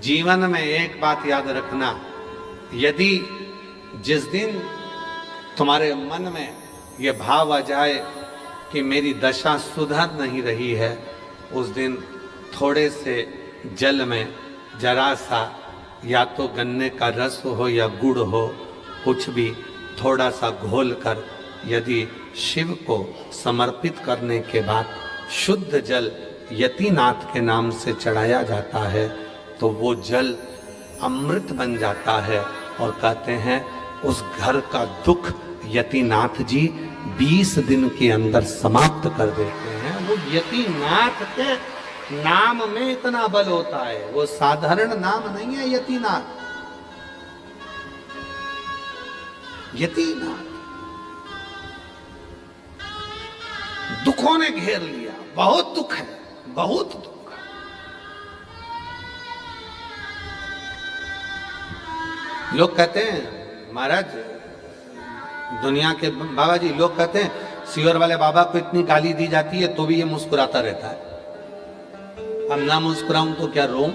जीवन में एक बात याद रखना, यदि जिस दिन तुम्हारे मन में यह भाव आ जाए कि मेरी दशा सुधर नहीं रही है, उस दिन थोड़े से जल में जरा सा या तो गन्ने का रस हो या गुड़ हो, कुछ भी थोड़ा सा घोल कर यदि शिव को समर्पित करने के बाद शुद्ध जल यतिनाथ के नाम से चढ़ाया जाता है तो वो जल अमृत बन जाता है। और कहते हैं उस घर का दुख यतिनाथ जी 20 दिन के अंदर समाप्त कर देते हैं। वो यतिनाथ के नाम में इतना बल होता है, वो साधारण नाम नहीं है यतिनाथ। यतिनाथ दुखों ने घेर लिया, बहुत दुख है, बहुत दुख। लोग कहते हैं महाराज, दुनिया के बाबा जी, लोग कहते हैं सीहोर वाले बाबा को इतनी गाली दी जाती है तो भी ये मुस्कुराता रहता है। अब ना मुस्कुराऊं तो क्या रोऊं?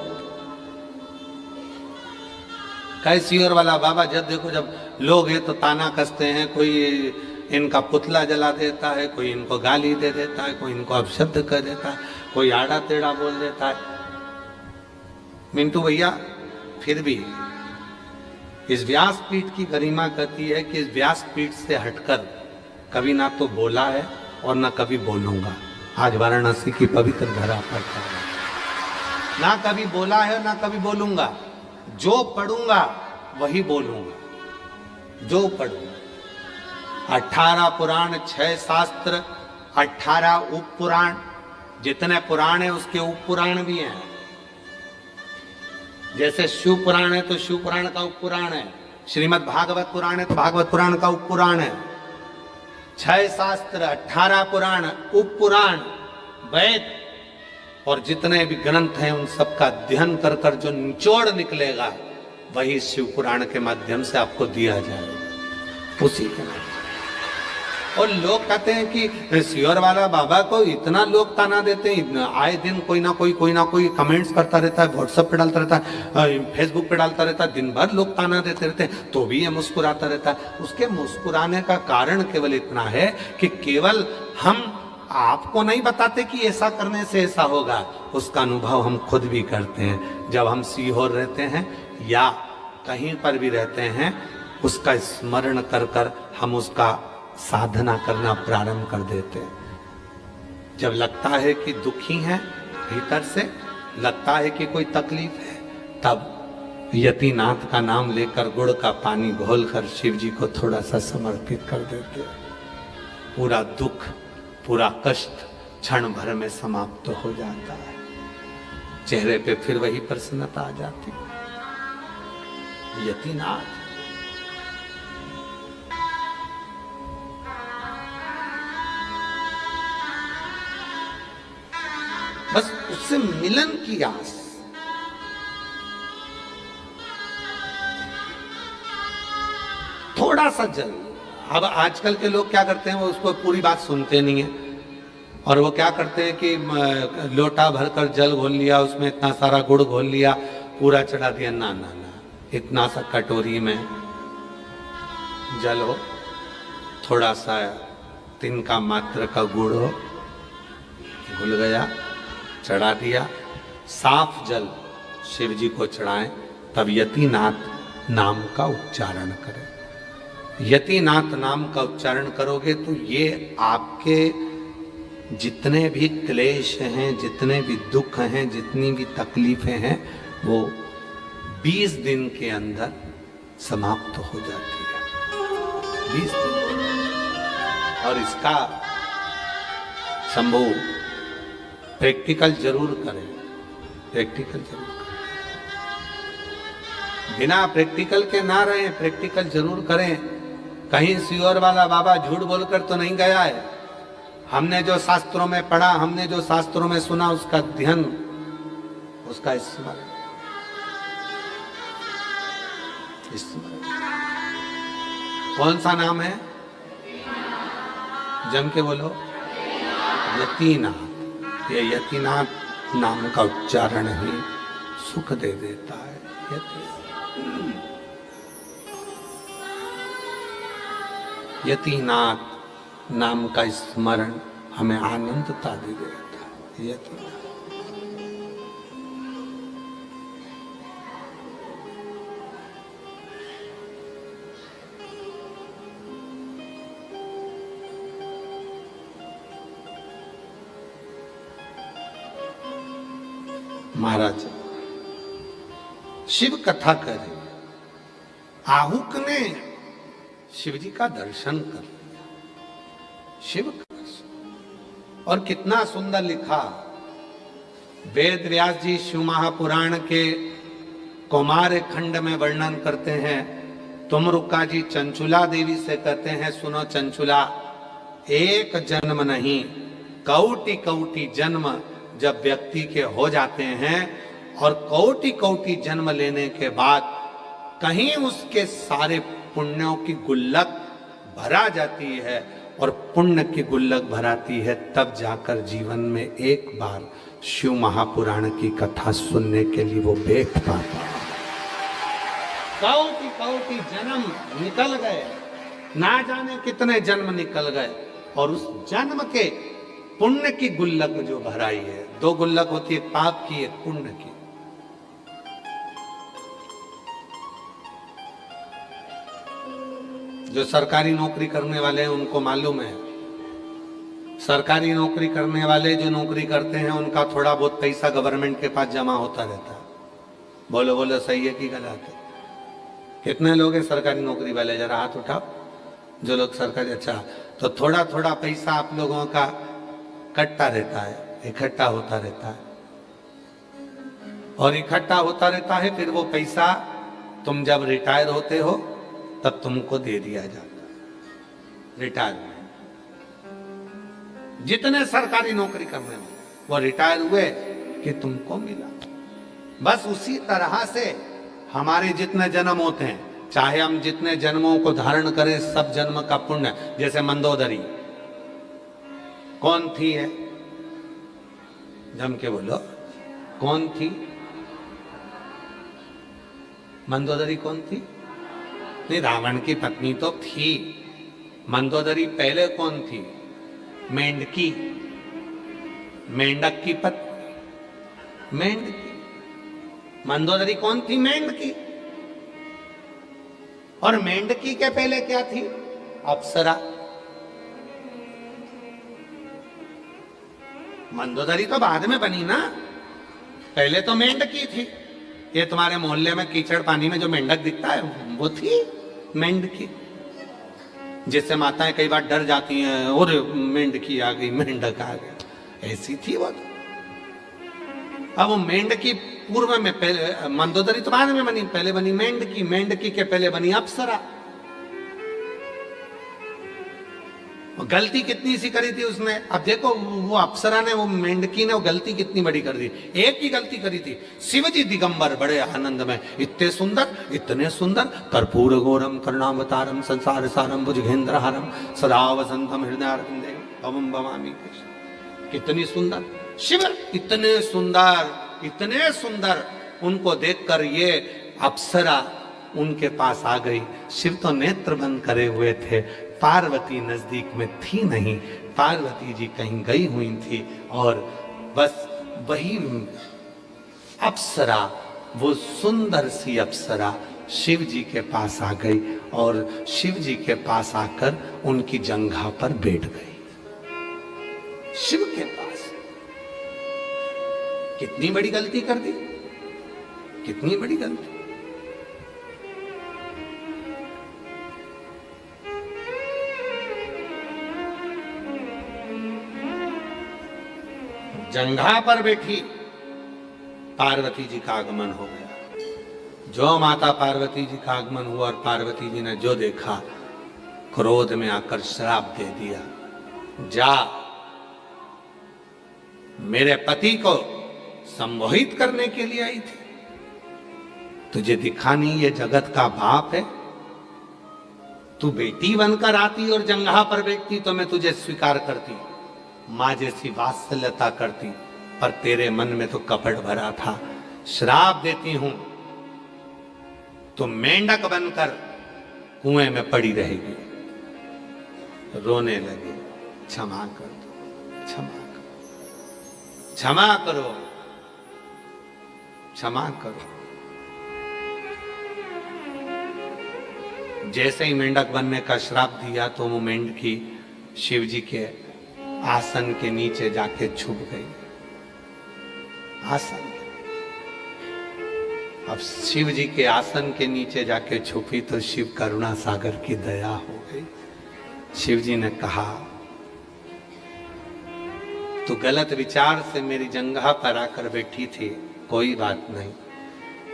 कई सीहोर वाला बाबा जब देखो जब लोग हैं तो ताना कसते हैं, कोई इनका पुतला जला देता है, कोई इनको गाली दे देता है, कोई इनको अपशब्द कर देता है, कोई आड़ा टेढ़ा बोल देता है। मिंटू भैया फिर भी इस व्यासपीठ की गरिमा कहती है कि इस व्यासपीठ से हटकर कभी ना तो बोला है और ना कभी बोलूंगा। आज वाराणसी की पवित्र धरा पर ना कभी बोला है ना कभी बोलूंगा। जो पढ़ूंगा वही बोलूंगा, जो पढ़ूंगा। 18 पुराण, 6 शास्त्र, 18 उप पुराण, जितने पुराण है उसके उप पुराण भी हैं। जैसे शिव पुराण है तो शिव पुराण का उप पुराण है, श्रीमद् भागवत पुराण है तो भागवत पुराण का उप पुराण है। 6 शास्त्र, 18 पुराण, उप पुराण, वेद और जितने भी ग्रंथ हैं उन सब का अध्ययन कर कर जो निचोड़ निकलेगा वही शिव पुराण के माध्यम से आपको दिया जाएगा, उसी के नाम। और लोग कहते हैं कि सीहोर वाला बाबा को इतना लोग ताना देते हैं, आए दिन कोई ना कोई कमेंट्स करता रहता है, व्हाट्सएप पे डालता रहता है, फेसबुक पे डालता रहता है, दिन भर लोग ताना देते रहते हैं तो भी ये मुस्कुराता रहता है। उसके मुस्कुराने का कारण केवल इतना है कि केवल हम आपको नहीं बताते कि ऐसा करने से ऐसा होगा, उसका अनुभव हम खुद भी करते हैं। जब हम सीहोर रहते हैं या कहीं पर भी रहते हैं, उसका स्मरण कर कर हम उसका साधना करना प्रारंभ कर देते हैं। जब लगता है कि दुखी हैं, भीतर से लगता है कि कोई तकलीफ है, तब यतिनाथ का नाम लेकर गुड़ का पानी घोलकर शिव जी को थोड़ा सा समर्पित कर देते हैं। पूरा दुख, पूरा कष्ट क्षण भर में समाप्त हो जाता है। चेहरे पे फिर वही प्रसन्नता आ जाती है। यतिनाथ बस उससे मिलन की आस। थोड़ा सा जल। अब आजकल के लोग क्या करते हैं, वो उसको पूरी बात सुनते नहीं है और वो क्या करते हैं कि लोटा भरकर जल घोल लिया, उसमें इतना सारा गुड़ घोल लिया, पूरा चढ़ा दिया। ना ना ना, इतना सा कटोरी में जल हो, थोड़ा सा तिनका मात्र का गुड़ हो, घुल गया, चढ़ा दिया। साफ जल शिव जी को चढ़ाएं, तब यतिनाथ नाम का उच्चारण करें। यतिनाथ नाम का उच्चारण करोगे तो ये आपके जितने भी क्लेश हैं, जितने भी दुख हैं, जितनी भी तकलीफें हैं, वो 20 दिन के अंदर समाप्त हो जाती है। 20 दिन। और इसका शंभू प्रैक्टिकल जरूर करें, प्रैक्टिकल जरूर करें। बिना प्रैक्टिकल के ना रहें, प्रैक्टिकल जरूर करें। कहीं सीहोर वाला बाबा झूठ बोलकर तो नहीं गया है। हमने जो शास्त्रों में पढ़ा, हमने जो शास्त्रों में सुना, उसका अध्ययन, उसका स्मरण। कौन सा नाम है? जम के बोलो, यतिनाथ। ये यतिनाथ नाम का उच्चारण ही सुख दे देता है। यतिनाथ नाम का स्मरण हमें आनंदता दे देता है। यतिनाथ महाराज शिव कथा करे, आहुक ने शिव जी का दर्शन कर लिया। शिव का दर्शन, और कितना सुंदर लिखा वेद व्यास जी शिव महापुराण के कौमार खंड में वर्णन करते हैं। तुमरुका जी चंचुला देवी से कहते हैं, सुनो चंचुला, एक जन्म नहीं कौटि कौटि जन्म जब व्यक्ति के हो जाते हैं और कौटि कौटि जन्म लेने के बाद कहीं उसके सारे पुण्यों की गुल्लक भरा जाती है, और पुण्य की गुल्लक भराती है, तब जाकर जीवन में एक बार शिव महापुराण की कथा सुनने के लिए वो बैठ पाता है। कौटि कौटि जन्म निकल गए, ना जाने कितने जन्म निकल गए, और उस जन्म के पुण्य की गुल्लक जो भराई है, दो गुल्लक होती है, पाप की एक पुण्य की। जो सरकारी नौकरी करने वाले हैं उनको मालूम है, सरकारी नौकरी करने वाले जो नौकरी करते हैं उनका थोड़ा बहुत पैसा गवर्नमेंट के पास जमा होता रहता है। बोलो बोलो, सही है कि गलत है? कितने लोग हैं सरकारी नौकरी वाले, जरा हाथ उठाओ जो लोग सरकारी। अच्छा, तो थोड़ा थोड़ा पैसा आप लोगों का कटता रहता है, इकट्ठा होता रहता है, और इकट्ठा होता रहता है। फिर वो पैसा तुम जब रिटायर होते हो तब तुमको दे दिया जाता है। रिटायरमेंट जितने सरकारी नौकरी करने वाले वो रिटायर हुए कि तुमको मिला। बस उसी तरह से हमारे जितने जन्म होते हैं, चाहे हम जितने जन्मों को धारण करें, सब जन्म का पुण्य। जैसे मंदोदरी कौन थी है? जम के बोलो, कौन थी मंदोदरी? कौन थी? नहीं, रावण की पत्नी तो थी। मंदोदरी पहले कौन थी? मेंढकी, मेंढक की पत्नी मेंढकी। मंदोदरी कौन थी? मेंढकी। और मेंढकी के पहले क्या थी? अप्सरा। मंदोदरी तो बाद में बनी ना, पहले तो मेंढकी थी। ये तुम्हारे मोहल्ले में कीचड़ पानी में जो मेंढक दिखता है वो थी मेंढकी, जिससे माताएं कई बार डर जाती हैं, और मेंढकी आ गई, मेंढक आ गया, ऐसी थी वो। अब वो मेंढकी पूर्व में, पहले मंदोदरी तो बाद में बनी, पहले बनी मेंढकी, मेंढकी के पहले बनी अप्सरा। गलती कितनी सी करी थी उसने। अब देखो वो अप्सरा ने, वो मेंढकी ने वो गलती कितनी बड़ी कर दी। एक ही गलती करी थी। शिवजी दिगंबर बड़े आनंद में, इतने सुंदर, इतने सुंदर, कर्पूर गौरम करुणावतारम संसार सारम भुजगेंद्र हारम सदा वसंतम हृदयारविंदे भवम भवामी। कितनी सुंदर शिव, इतने सुंदर, इतने सुंदर। उनको देखकर ये अप्सरा उनके पास आ गई। शिव तो नेत्र बंद करे हुए थे, पार्वती नजदीक में थी नहीं, पार्वती जी कहीं गई हुई थी, और बस वही अप्सरा, वो सुंदर सी अप्सरा शिव जी के पास आ गई, और शिव जी के पास आकर उनकी जंघा पर बैठ गई। शिव के पास। कितनी बड़ी गलती कर दी, कितनी बड़ी गलती। जंघा पर बैठी पार्वती जी का आगमन हो गया। जो माता पार्वती जी का आगमन हुआ और पार्वती जी ने जो देखा, क्रोध में आकर श्राप दे दिया, जा मेरे पति को संमोहित करने के लिए आई थी, तुझे दिखा नहीं ये जगत का बाप है, तू बेटी बनकर आती और जंघा पर बैठती तो मैं तुझे स्वीकार करती, माँ जैसी वात्सल्यता करती, पर तेरे मन में तो कपट भरा था। श्राप देती हूं तो मेंढक बनकर कुएं में पड़ी रहेगी। रोने लगे, क्षमा कर दो, क्षमा करो, क्षमा करो, क्षमा करो। जैसे ही मेंढक बनने का श्राप दिया तो वो मेंढकी शिव जी के आसन के नीचे जाके छुप गई। आसन, अब शिव जी के आसन के नीचे जाके छुपी तो शिव करुणा सागर की दया हो गई। शिव जी ने कहा, तू गलत विचार से मेरी जंघा पर आकर बैठी थी, कोई बात नहीं,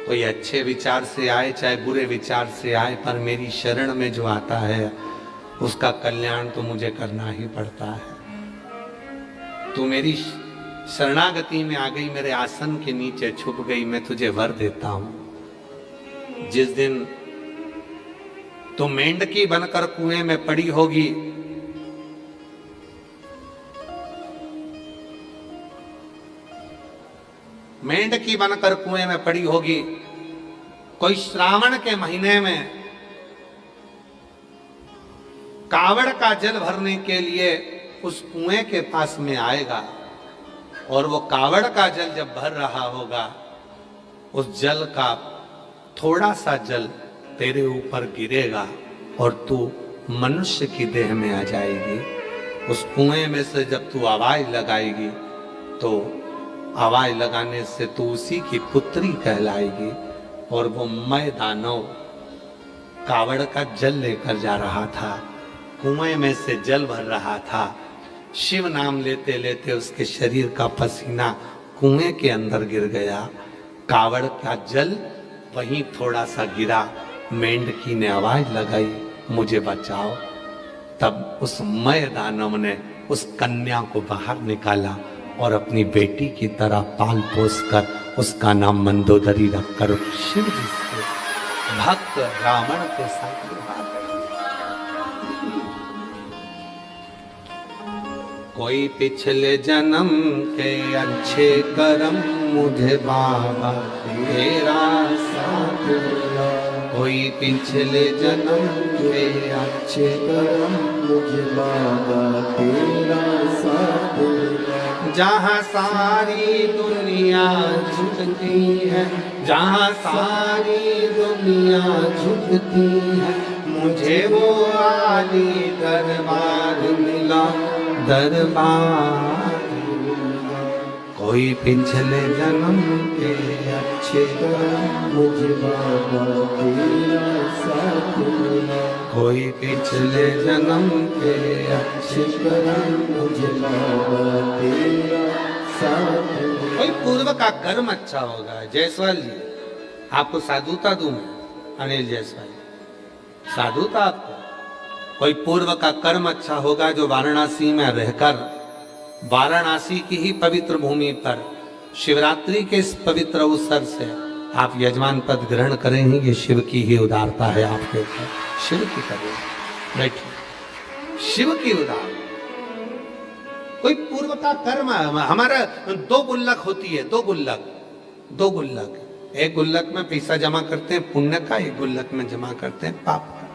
कोई अच्छे विचार से आए चाहे बुरे विचार से आए, पर मेरी शरण में जो आता है उसका कल्याण तो मुझे करना ही पड़ता है। तू मेरी शरणागति में आ गई, मेरे आसन के नीचे छुप गई, मैं तुझे वर देता हूं। जिस दिन तू मेंढकी बनकर कुएं में पड़ी होगी, मेंढकी बनकर कुएं में पड़ी होगी, कोई श्रावण के महीने में कावड़ का जल भरने के लिए उस कुएं के पास में आएगा और वो कावड़ का जल जब भर रहा होगा, उस जल का थोड़ा सा जल तेरे ऊपर गिरेगा और तू मनुष्य की देह में आ जाएगी। उस कुएं में से जब तू आवाज लगाएगी तो आवाज लगाने से तू उसी की पुत्री कहलाएगी। और वो मैं दानव कावड़ का जल लेकर जा रहा था, कुएं में से जल भर रहा था। शिव नाम लेते लेते उसके शरीर का पसीना कुएं के अंदर गिर गया, कावड़ का जल वहीं थोड़ा सा गिरा। मेंढकी ने आवाज लगाई, मुझे बचाओ। तब उस मय दानव ने उस कन्या को बाहर निकाला और अपनी बेटी की तरह पाल पोस कर उसका नाम मंदोदरी रखकर शिव जी से भक्त रावण के साथ विवाह कर। कोई पिछले जन्म के अच्छे कर्म मुझे बाबा तेरा साथ दिया। कोई पिछले जन्म के अच्छे कर्म मुझे बाबा तेरा साथ दिया। जहाँ सारी दुनिया झुकती है, जहाँ सारी दुनिया झुकती है, मुझे वो आली दरबार मिला, दरबार। कोई पिछले जन्म के अच्छे कर्म मुझे बाबा तेरा साथ मिला। कोई पिछले जन्म के अच्छे कर्म मुझे बाबा तेरा साथ मिला। कोई पूर्व का कर्म अच्छा होगा। जायसवाल जी, आपको साधुता दूं मैं, अनिल जायसवाल, साधुता आपको। कोई पूर्व का कर्म अच्छा होगा जो वाराणसी में रहकर वाराणसी की ही पवित्र भूमि पर शिवरात्रि के इस पवित्र अवसर से आप यजमान पद ग्रहण करेंगे। ये शिव की ही उदारता है आपके ऊपर, शिव की करें, बैठिए, शिव की उदार। कोई पूर्व का कर्म, हमारा दो गुल्लक होती है, दो गुल्लक, एक गुल्लक में पैसा जमा करते हैं पुण्य का, एक गुल्लक में जमा करते हैं पाप का।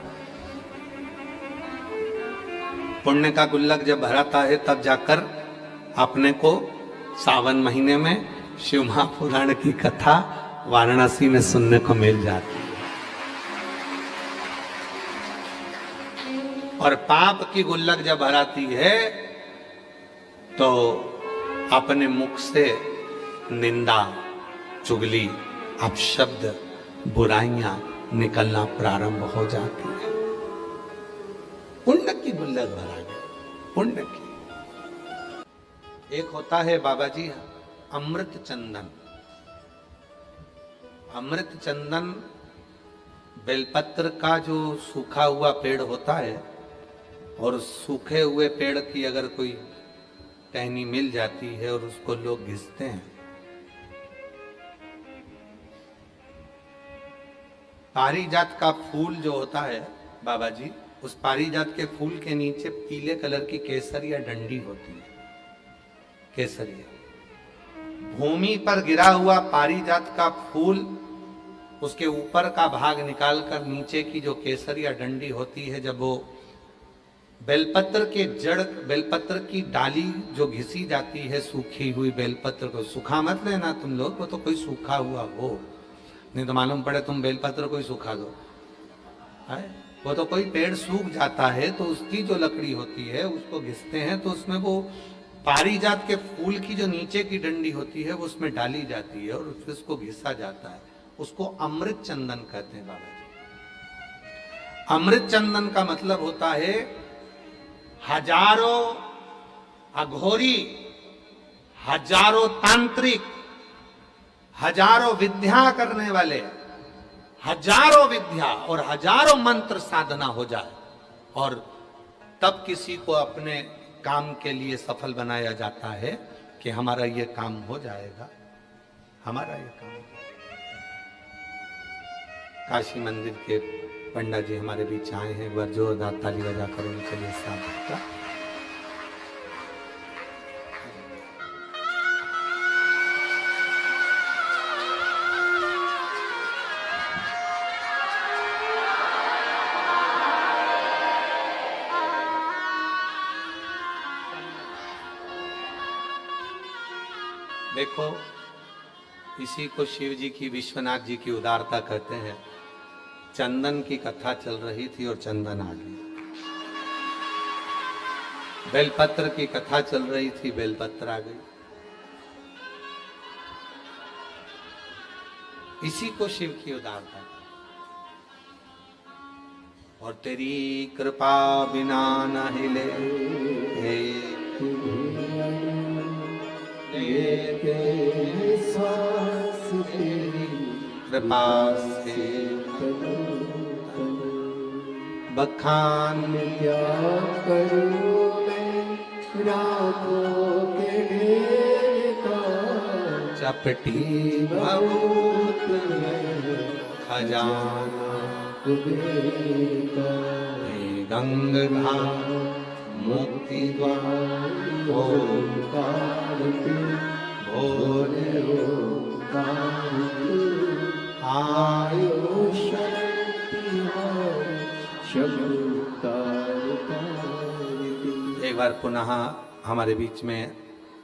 पुण्य का गुल्लक जब भराता है तब जाकर अपने को सावन महीने में शिव महापुराण की कथा वाराणसी में सुनने को मिल जाती है। और पाप की गुल्लक जब भराती है तो अपने मुख से निंदा, चुगली, अपशब्द, बुराइयां निकलना प्रारंभ हो जाती है। पुण्य की गुल्लक भरा गया, पुण्य की। एक होता है बाबा जी अमृत चंदन। अमृत चंदन बेलपत्र का जो सूखा हुआ पेड़ होता है, और सूखे हुए पेड़ की अगर कोई टहनी मिल जाती है और उसको लोग घिसते हैं, पारिजात का फूल जो होता है बाबा जी, उस पारिजात के फूल के नीचे पीले कलर की केसरिया डंडी होती है, केसरिया, भूमि पर गिरा हुआ पारिजात का फूल, उसके ऊपर का भाग निकालकर नीचे की जो केसर या डंडी होती है, जब वो बेलपत्र के जड़, बेलपत्र की डाली जो घिसी जाती है, सूखी हुई बेलपत्र को, सूखा मत लेना तुम लोग, वो तो कोई सूखा हुआ हो, नहीं तो मालूम पड़े तुम बेलपत्र को ही सूखा दो है? वो तो कोई पेड़ सूख जाता है तो उसकी जो लकड़ी होती है उसको घिसते हैं, तो उसमें वो पारिजात के फूल की जो नीचे की डंडी होती है वो उसमें डाली जाती है और फिर उसको घिसा जाता है, उसको अमृत चंदन कहते हैं बाबा जी। अमृत चंदन का मतलब होता है हजारों अघोरी, हजारों तांत्रिक, हजारों विद्या करने वाले, हजारों विद्या और हजारों मंत्र साधना हो जाए और तब किसी को अपने काम के लिए सफल बनाया जाता है कि हमारा ये काम हो जाएगा, हमारा ये काम हो जाएगा। काशी मंदिर के पंडित जी हमारे बीच आए हैं, एक बार जोरदार ताली बजा कर उनके लिए साथ का। देखो, इसी को शिव जी की, विश्वनाथ जी की उदारता कहते हैं। चंदन की कथा चल रही थी और चंदन आ गया। बेलपत्र की कथा चल रही थी, बेलपत्र आ गई। इसी को शिव की उदारता है। और तेरी कृपा बिना न हिले सांस तेरी कृपा से बखान क्या करूं मैं रातों के ढेर का, चपटी बहुत खजाना कुबेर का, गंगा मुक्ति द्वार ओंकार भोले ओंकार आयो शक्ति एक बार पुनः हमारे बीच में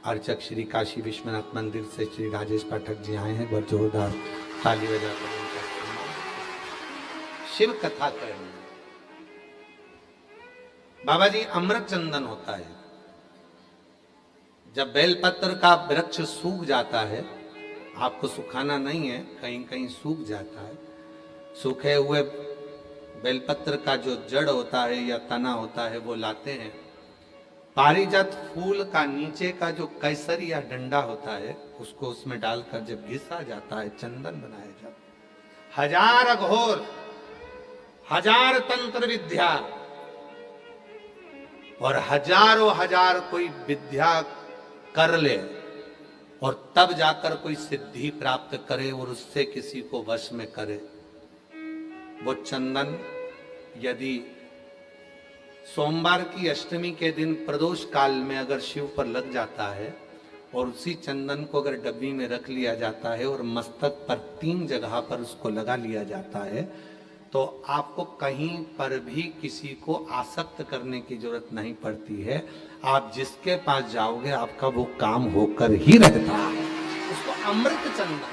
अर्चक श्री काशी विश्वनाथ मंदिर से श्री राजेश पाठक जी आए हैं। बहुत जोरदार ताली बजाकर शिव कथा करनी। बाबा जी, अमृत चंदन होता है। जब बेलपत्र का वृक्ष सूख जाता है, आपको सुखाना नहीं है, कहीं कहीं सूख जाता है, सूखे हुए बेलपत्र का जो जड़ होता है या तना होता है वो लाते हैं। पारिजात फूल का नीचे का जो कैसर या डंडा होता है उसको उसमें डालकर जब घिसा जाता है, चंदन बनाया जाता है। हजार अघोर, हजार तंत्र विद्या और हजारों हजार कोई विद्या कर ले और तब जाकर कोई सिद्धि प्राप्त करे और उससे किसी को वश में करे, वो चंदन यदि सोमवार की अष्टमी के दिन प्रदोष काल में अगर शिव पर लग जाता है और उसी चंदन को अगर डब्बी में रख लिया जाता है और मस्तक पर 3 जगह पर उसको लगा लिया जाता है, तो आपको कहीं पर भी किसी को आसक्त करने की जरूरत नहीं पड़ती है। आप जिसके पास जाओगे आपका वो काम होकर ही रहता है। उसको अमृत चंदन।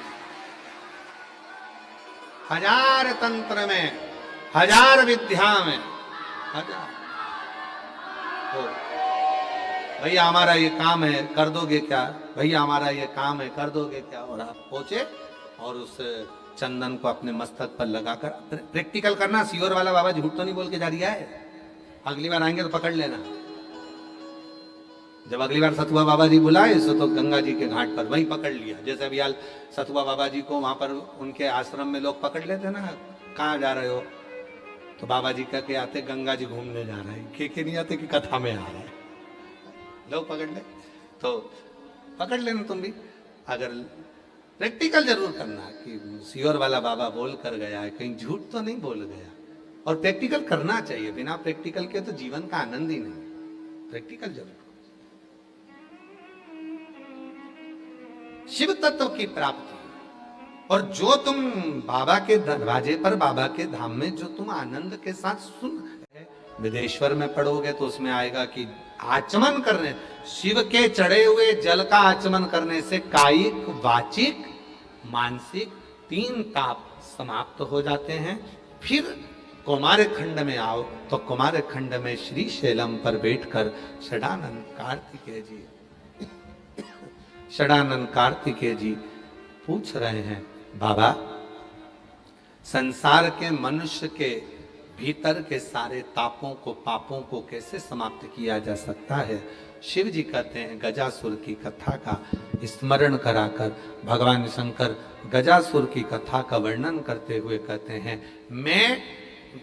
हजार तंत्र में, हजार विद्या में, हजार तो भैया हमारा ये काम है कर दोगे क्या, भैया हमारा ये काम है कर दोगे क्या, और आप पहुंचे और उस चंदन को अपने मस्तक पर लगाकर प्रैक्टिकल करना। सियोर वाला बाबा झूठ तो नहीं बोल के जा रहा है, अगली बार आएंगे तो पकड़ लेना। जब अगली बार सतुआ बाबा जी बुलाए तो गंगा जी के घाट पर वहीं पकड़ लिया। जैसे अभी हाल सतुआ बाबा जी को वहां पर उनके आश्रम में लोग पकड़ लेते ना, कहाँ जा रहे हो, तो बाबा जी कह के आते गंगा जी घूमने जा रहे हैं, के नहीं आते कि कथा में आ रहे हैं, लोग पकड़ ले तो पकड़ लेना तुम भी। अगर प्रैक्टिकल जरूर करना कि सियोर वाला बाबा बोल कर गया है, कहीं झूठ तो नहीं बोल गया, और प्रैक्टिकल करना चाहिए। बिना प्रैक्टिकल के तो जीवन का आनंद ही नहीं। प्रैक्टिकल जरूर। शिव तत्व की प्राप्ति। और जो तुम बाबा के दरवाजे पर, बाबा के धाम में जो तुम आनंद के साथ सुन, विदेश्वर में पढ़ोगे तो उसमें आएगा कि आचमन करने, शिव के चढ़े हुए जल का आचमन करने से कायिक, वाचिक, मानसिक 3 ताप समाप्त हो जाते हैं। फिर कुमार खंड में आओ तो कुमार खंड में श्री शैलम पर बैठकर षडानंद कार्तिकेय जी, षडानंद कार्तिकेय जी पूछ रहे हैं, बाबा संसार के मनुष्य के भीतर के सारे तापों को, पापों को कैसे समाप्त किया जा सकता है? शिव जी कहते हैं, गजासुर की कथा का स्मरण कराकर भगवान शंकर गजासुर की कथा का वर्णन करते हुए कहते हैं, मैं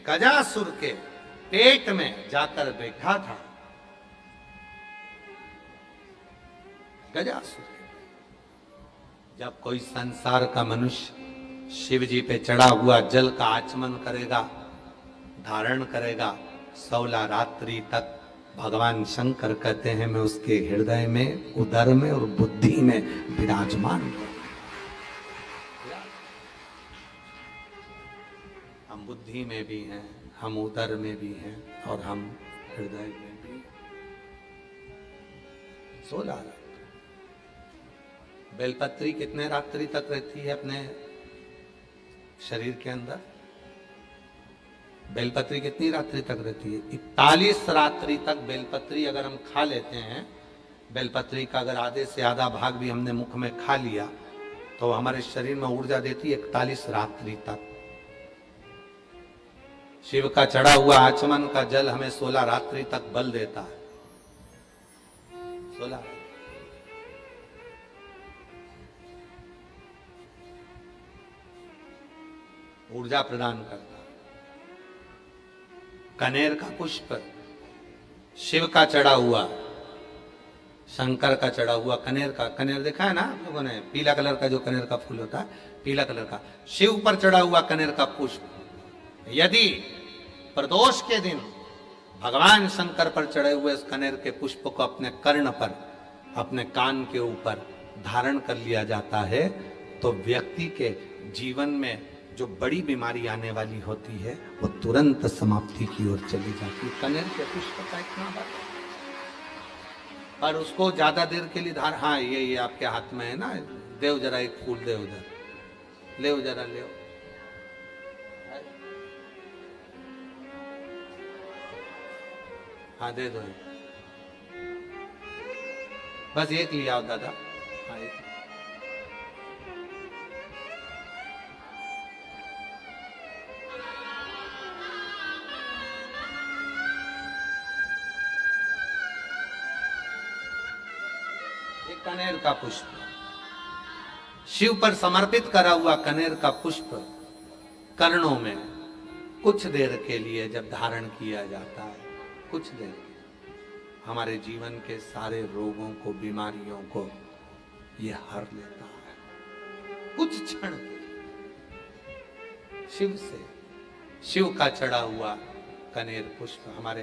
गजासुर के पेट में जाकर बैठा था। गजासुर के, जब कोई संसार का मनुष्य शिव जी पे चढ़ा हुआ जल का आचमन करेगा, धारण करेगा, 16 रात्रि तक भगवान शंकर कहते हैं मैं उसके हृदय में, उदर में और बुद्धि में विराजमान हूं। हम बुद्धि में भी हैं, हम उदर में भी हैं और हम हृदय में भी। 16 रात्रि। बेलपत्री कितने रात्रि तक रहती है अपने शरीर के अंदर? बेलपत्री कितनी रात्रि तक रहती है? 41 रात्रि तक बेलपत्री अगर हम खा लेते हैं, बेलपत्री का अगर आधे से आधा भाग भी हमने मुख में खा लिया तो हमारे शरीर में ऊर्जा देती है 41 रात्रि तक। शिव का चढ़ा हुआ आचमन का जल हमें 16 रात्रि तक बल देता है। 16 ऊर्जा प्रदान करता। कनेर का पुष्प, शिव का चढ़ा हुआ, शंकर का चढ़ा हुआ कनेर का, कनेर देखा है ना आप लोगों ने? पीला कलर का जो कनेर का फूल होता है, पीला कलर का, शिव पर चढ़ा हुआ कनेर का पुष्प यदि प्रदोष के दिन भगवान शंकर पर चढ़े हुए उस कनेर के पुष्प को अपने कर्ण पर, अपने कान के ऊपर धारण कर लिया जाता है तो व्यक्ति के जीवन में जो बड़ी बीमारी आने वाली होती है वो तुरंत समाप्ति की ओर चली जाती है। कनेर के पुष्प का इतना बात, पर उसको ज्यादा देर के लिए हाँ ये आपके हाथ में है ना, देव जरा एक फूल दे उधर, ले जरा ले, हाँ दे दो, बस एक लिया आओ दादा। हाँ एक कनेर का पुष्प, शिव पर समर्पित करा हुआ कनेर का पुष्प कर्णों में कुछ देर के लिए जब धारण किया जाता है, कुछ देर हमारे जीवन के सारे रोगों को, बीमारियों को ये हर लेता है। कुछ क्षण शिव से, शिव का चढ़ा हुआ कनेर पुष्प हमारे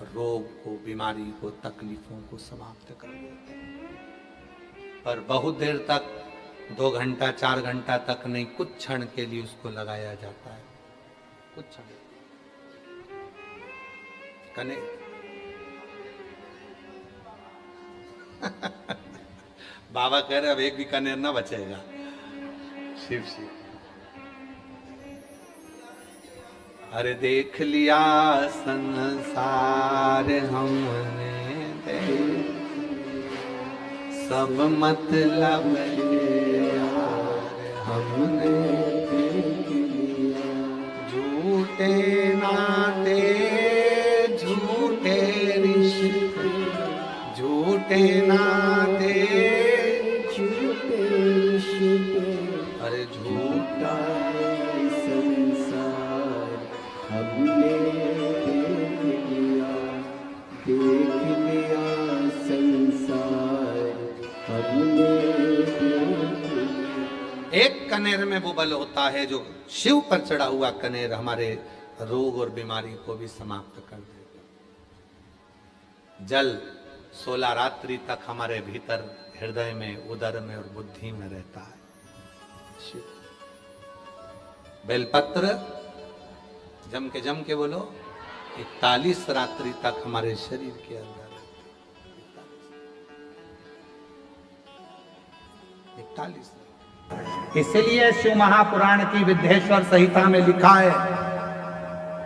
रोग को, बीमारी को, तकलीफों को समाप्त कर देते हैं। पर बहुत देर तक, 2 घंटा 4 घंटा तक नहीं, कुछ क्षण के लिए उसको लगाया जाता है, कुछ क्षण। कनेर बाबा कह रहे अब एक भी कनेर ना बचेगा। शिव शिव, अरे देख लिया संसार हमने, सब मतलब हमने, झूठे नाते, झूठे रिश्ते, झूठे नाते, झूठे रिश्ते, अरे झूठा संसार हमने देख लिया, देख लिया संसार हमने। एक कनेर में वो बल होता है जो शिव पर चढ़ा हुआ कनेर हमारे रोग और बीमारी को भी समाप्त कर देगा। जल 16 रात्रि तक हमारे भीतर हृदय में, उदर में और बुद्धि में रहता है। शिव बेलपत्र जम के बोलो 41 रात्रि तक हमारे शरीर के अंदर 41। इसीलिए शिव महापुराण की विद्येश्वर संहिता में लिखा है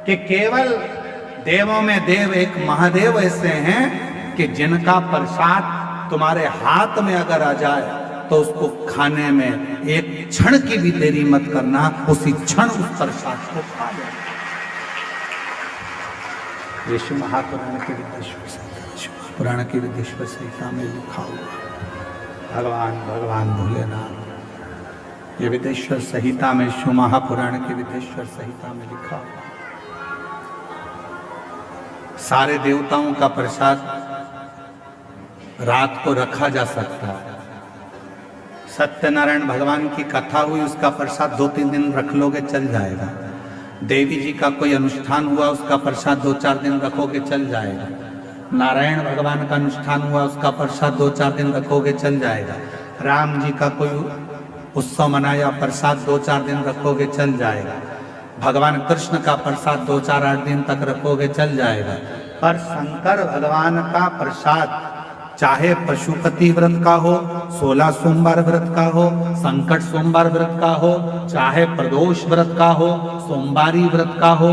कि केवल देवों में देव एक महादेव ऐसे हैं कि जिनका प्रसाद तुम्हारे हाथ में अगर आ जाए तो उसको खाने में एक क्षण की भी देरी मत करना, उसी क्षण उस प्रसाद को खा लेना। शिव महापुराण की विद्येश्वर पुराण की विद्येश्वर संहिता में लिखा हुआ भगवान भोलेनाथ, ये विद्येश्वर संहिता में, शिव महापुराण की विद्येश्वर संहिता में लिखा हुआ। सारे देवताओं का प्रसाद रात को रखा जा सकता है। सत्यनारायण भगवान की कथा हुई, उसका प्रसाद 2-3 दिन रख लोगे चल जाएगा। देवी जी का कोई अनुष्ठान हुआ, उसका प्रसाद 2-4 दिन रखोगे चल जाएगा। नारायण भगवान का अनुष्ठान हुआ, उसका प्रसाद 2-4 दिन रखोगे चल जाएगा। राम जी का कोई उत्सव मनाया, प्रसाद 2-4 दिन रखोगे चल जाएगा। भगवान कृष्ण का प्रसाद 2-4-8 दिन तक रखोगे चल जाएगा। पर शंकर भगवान का प्रसाद चाहे पशुपति व्रत का हो, 16 सोमवार व्रत का हो, संकट सोमवार व्रत का हो, चाहे प्रदोष व्रत का हो, सोमवारी व्रत का हो,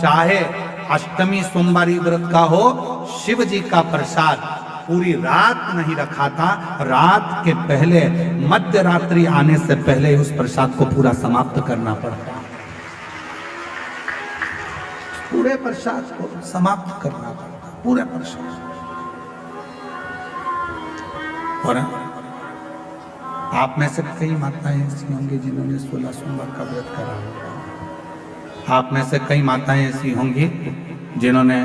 चाहे अष्टमी सोमवारी व्रत का हो, शिव जी का प्रसाद पूरी रात नहीं रखा था। रात के पहले, मध्य रात्रि आने से पहले उस प्रसाद को पूरा समाप्त करना पड़ता। पूरे प्रसाद को समाप्त करना पड़ता, पूरे प्रसाद। और आप में से कई माताएं ऐसी होंगी जिन्होंने 16 सोमवार का व्रत करा होगा। आप में से कई माताएं ऐसी होंगी जिन्होंने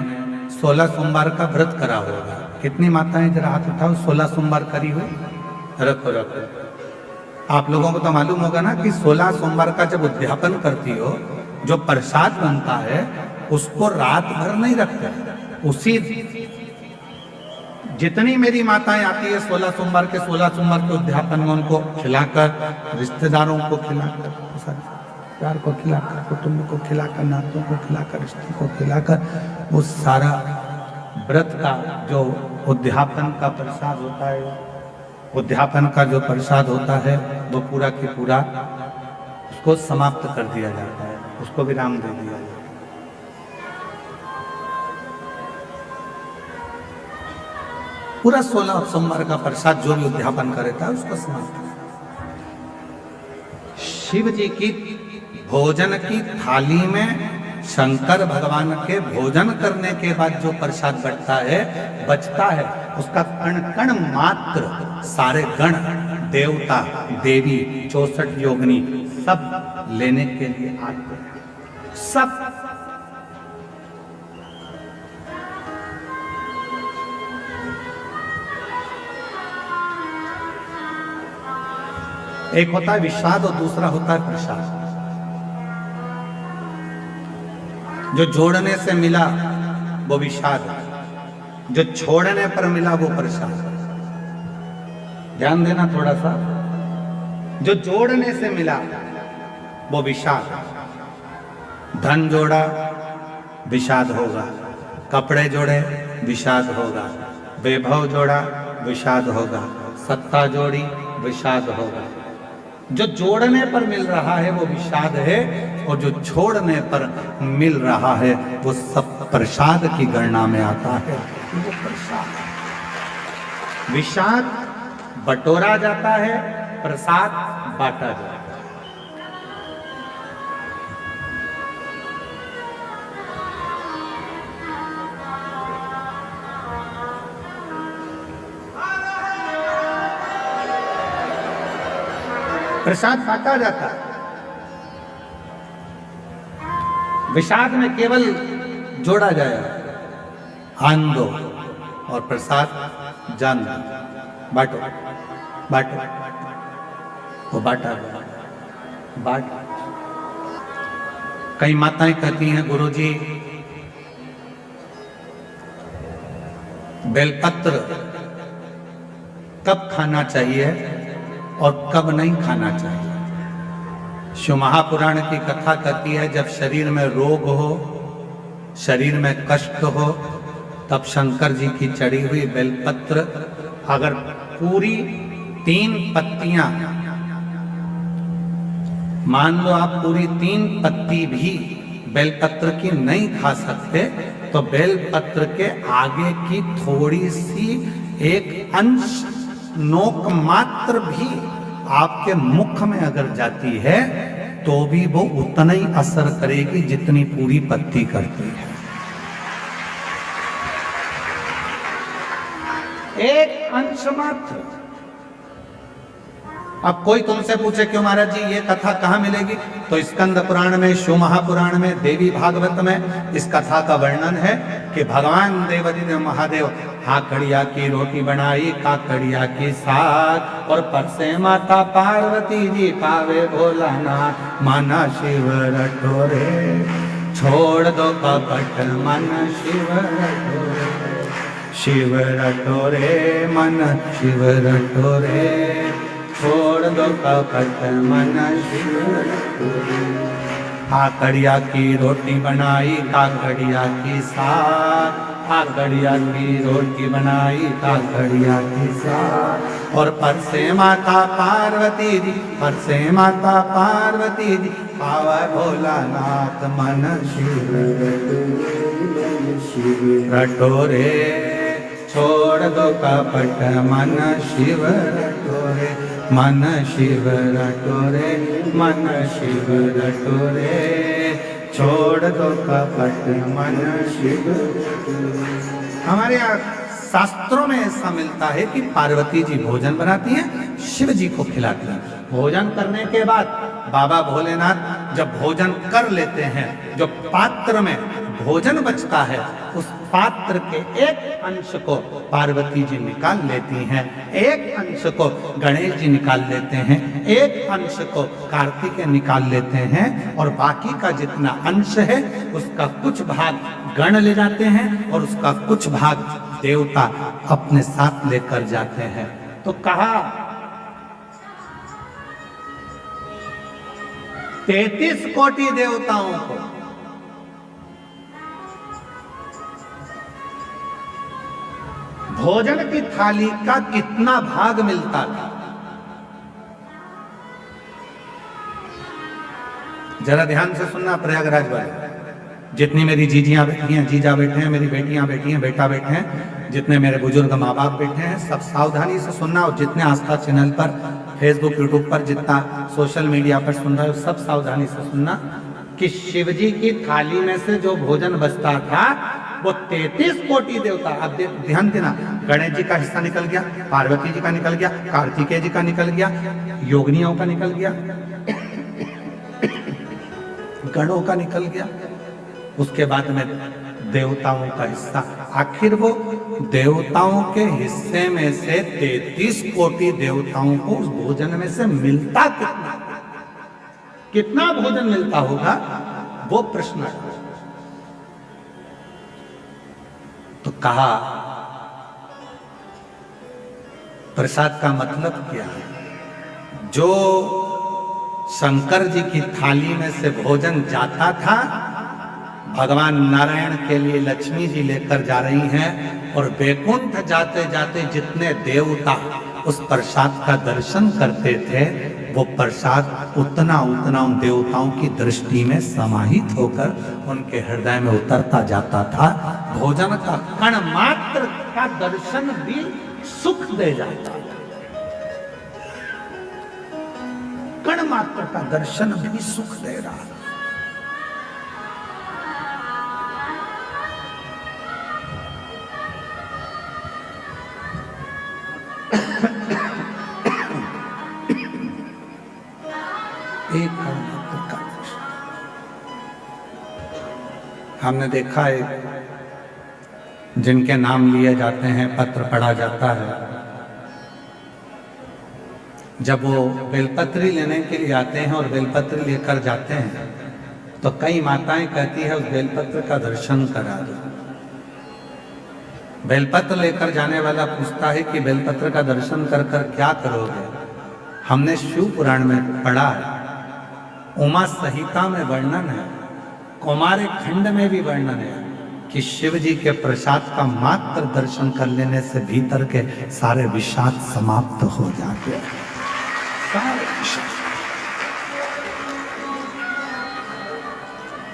16 सोमवार का व्रत करा होगा। कितनी माताएं जरा हाथ उठाओ 16 सोमवार करी हुई? रखो रखो। आप लोगों को तो मालूम होगा ना कि 16 सोमवार का जब उद्यापन करती हो, जो प्रसाद बनता है उसको रात भर नहीं रखते। उसी जितनी मेरी माताएं आती है 16 सोमवार के उद्यापन में, उनको खिलाकर, रिश्तेदारों को खिलाकर, प्यार को खिलाकर, कुटुंब को खिलाकर, नातों को खिलाकर, रिश्ते को खिलाकर, वो सारा व्रत का जो उद्यापन का प्रसाद होता है, उद्यापन का जो प्रसाद होता है वो पूरा की पूरा उसको समाप्त कर दिया जाता है, उसको विराम दे दिया जाता है। पूरा 16 सोमवार का प्रसाद जो भी उद्यापन करता है उसको समाप्त। शिव जी की भोजन की थाली में शंकर भगवान के भोजन करने के बाद जो प्रसाद बचता है उसका कण कण मात्र सारे गण, देवता, देवी, 64 योगिनी सब लेने के लिए आते हैं। सब एक होता है विषाद और दूसरा होता है प्रसाद। जो जोड़ने से मिला वो विषाद, जो छोड़ने पर मिला वो प्रसाद। ध्यान देना थोड़ा सा। जो जोड़ने से मिला वो विषाद। धन जोड़ा विषाद होगा, कपड़े जोड़े विषाद होगा, वैभव जोड़ा विषाद होगा, सत्ता जोड़ी विषाद होगा। जो जोड़ने पर मिल रहा है वो विषाद है, और जो छोड़ने पर मिल रहा है वो सब प्रसाद की गणना में आता है। वो प्रसाद, विषाद बटोरा जाता है, प्रसाद बांटा जाता है। प्रसाद बांटा जाता है। विषाद में केवल जोड़ा जाएगा, आन दो और प्रसाद जान दो, बांटो बांटो, वो बांटा गया, बांट। कई माताएं कहती हैं गुरुजी बेलपत्र कब खाना चाहिए और कब नहीं खाना चाहिए। शिव महापुराण की कथा कहती है जब शरीर में रोग हो, शरीर में कष्ट हो, तब शंकर जी की चढ़ी हुई बेलपत्र अगर पूरी 3 पत्तियां, मान लो आप पूरी 3 पत्ती भी बेलपत्र की नहीं खा सकते, तो बेलपत्र के आगे की थोड़ी सी एक अंश नोक मात्र भी आपके मुख में अगर जाती है तो भी वो उतना ही असर करेगी जितनी पूरी पत्ती करती है। एक अंश मात्र। अब कोई तुमसे पूछे क्यों महाराज जी ये कथा कहाँ मिलेगी, तो स्कंद पुराण में, शिव महापुराण में, देवी भागवत में इस कथा का वर्णन है कि भगवान देवादिदेव महादेव हाकड़िया की रोटी बनाई, काकड़िया की साग, और परसे माता पार्वती जी पावे भोलानाथ, माना शिव रटोरे, छोड़ दो कपट मन शिव रटोरे, शिव रटोरे मन शिव रटोरे, छोड़ दो कपट मन शिव रटोरे। काकड़िया की रोटी बनाई, काकड़िया की साग, काकड़िया की रोटी बनाई, काकड़िया की साग, और परसे माता पार्वती जी, परसे माता पार्वती जी पावा भोलानाथ, मन शिव रटोरे, छोड़ दो कपट मन शिव रटोरे, मन शिव रटोरे, मन शिव रटोरे, छोड़ दो कपट मन शिव। हमारे यहाँ शास्त्रों में ऐसा मिलता है कि पार्वती जी भोजन बनाती हैं, शिव जी को खिलाती हैं। भोजन करने के बाद बाबा भोलेनाथ जब भोजन कर लेते हैं, जो पात्र में भोजन बचता है उस पात्र के एक अंश को पार्वती जी निकाल लेती हैं, एक अंश को गणेश जी निकाल लेते हैं, एक अंश को कार्तिकेय निकाल लेते हैं, और बाकी का जितना अंश है उसका कुछ भाग गण ले जाते हैं और उसका कुछ भाग देवता अपने साथ लेकर जाते हैं। तो कहा 33 कोटि देवताओं को भोजन की थाली का कितना भाग मिलता था, जरा ध्यान से सुनना प्रयागराज वाले। जितनी मेरी जीजियां बैठी हैं, जीजा बैठे हैं, मेरी बेटियां बैठी हैं, बेटा बैठे हैं, जितने मेरे बुजुर्ग माँ बाप बैठे हैं, सब सावधानी से सुनना, और जितने आस्था चैनल पर, फेसबुक, यूट्यूब पर, जितना सोशल मीडिया पर सुन रहे हो, सब सावधानी से सुनना कि शिव जी की थाली में से जो भोजन बचता था वो 33 कोटि देवता, अब ध्यान देना, गणेश जी का हिस्सा निकल गया, पार्वती जी का निकल गया, कार्तिकेय जी का निकल गया, योगिनियों का निकल गया, गणों का निकल गया, उसके बाद में देवताओं का हिस्सा। आखिर वो देवताओं के हिस्से में से 33 कोटि देवताओं को उस भोजन में से मिलता कितना, कितना भोजन मिलता होगा, वो प्रश्न है। तो कहा प्रसाद का मतलब क्या है, जो शंकर जी की थाली में से भोजन जाता था, भगवान नारायण के लिए लक्ष्मी जी लेकर जा रही हैं, और वैकुंठ जाते जाते जितने देवता उस प्रसाद का दर्शन करते थे, वो प्रसाद उतना उतना उन देवताओं की दृष्टि में समाहित होकर उनके हृदय में उतरता जाता था। भोजन का कण मात्र का दर्शन भी सुख दे जाता है, कण मात्र का दर्शन भी सुख दे रहा है। एक हमने देखा है, जिनके नाम लिए जाते हैं, पत्र पढ़ा जाता है, जब वो बेलपत्री लेने के लिए आते हैं और बेलपत्र लेकर जाते हैं, तो कई माताएं कहती है उस बेलपत्र का दर्शन करा दो। बेलपत्र लेकर जाने वाला पूछता है कि बेलपत्र का दर्शन कर कर क्या करोगे? हमने शिव पुराण में पढ़ा है, उमा संहिता में वर्णन है, कौमार खंड में भी वर्णन है कि शिव जी के प्रसाद का मात्र दर्शन कर लेने से भीतर के सारे विषाद समाप्त हो जाते हैं।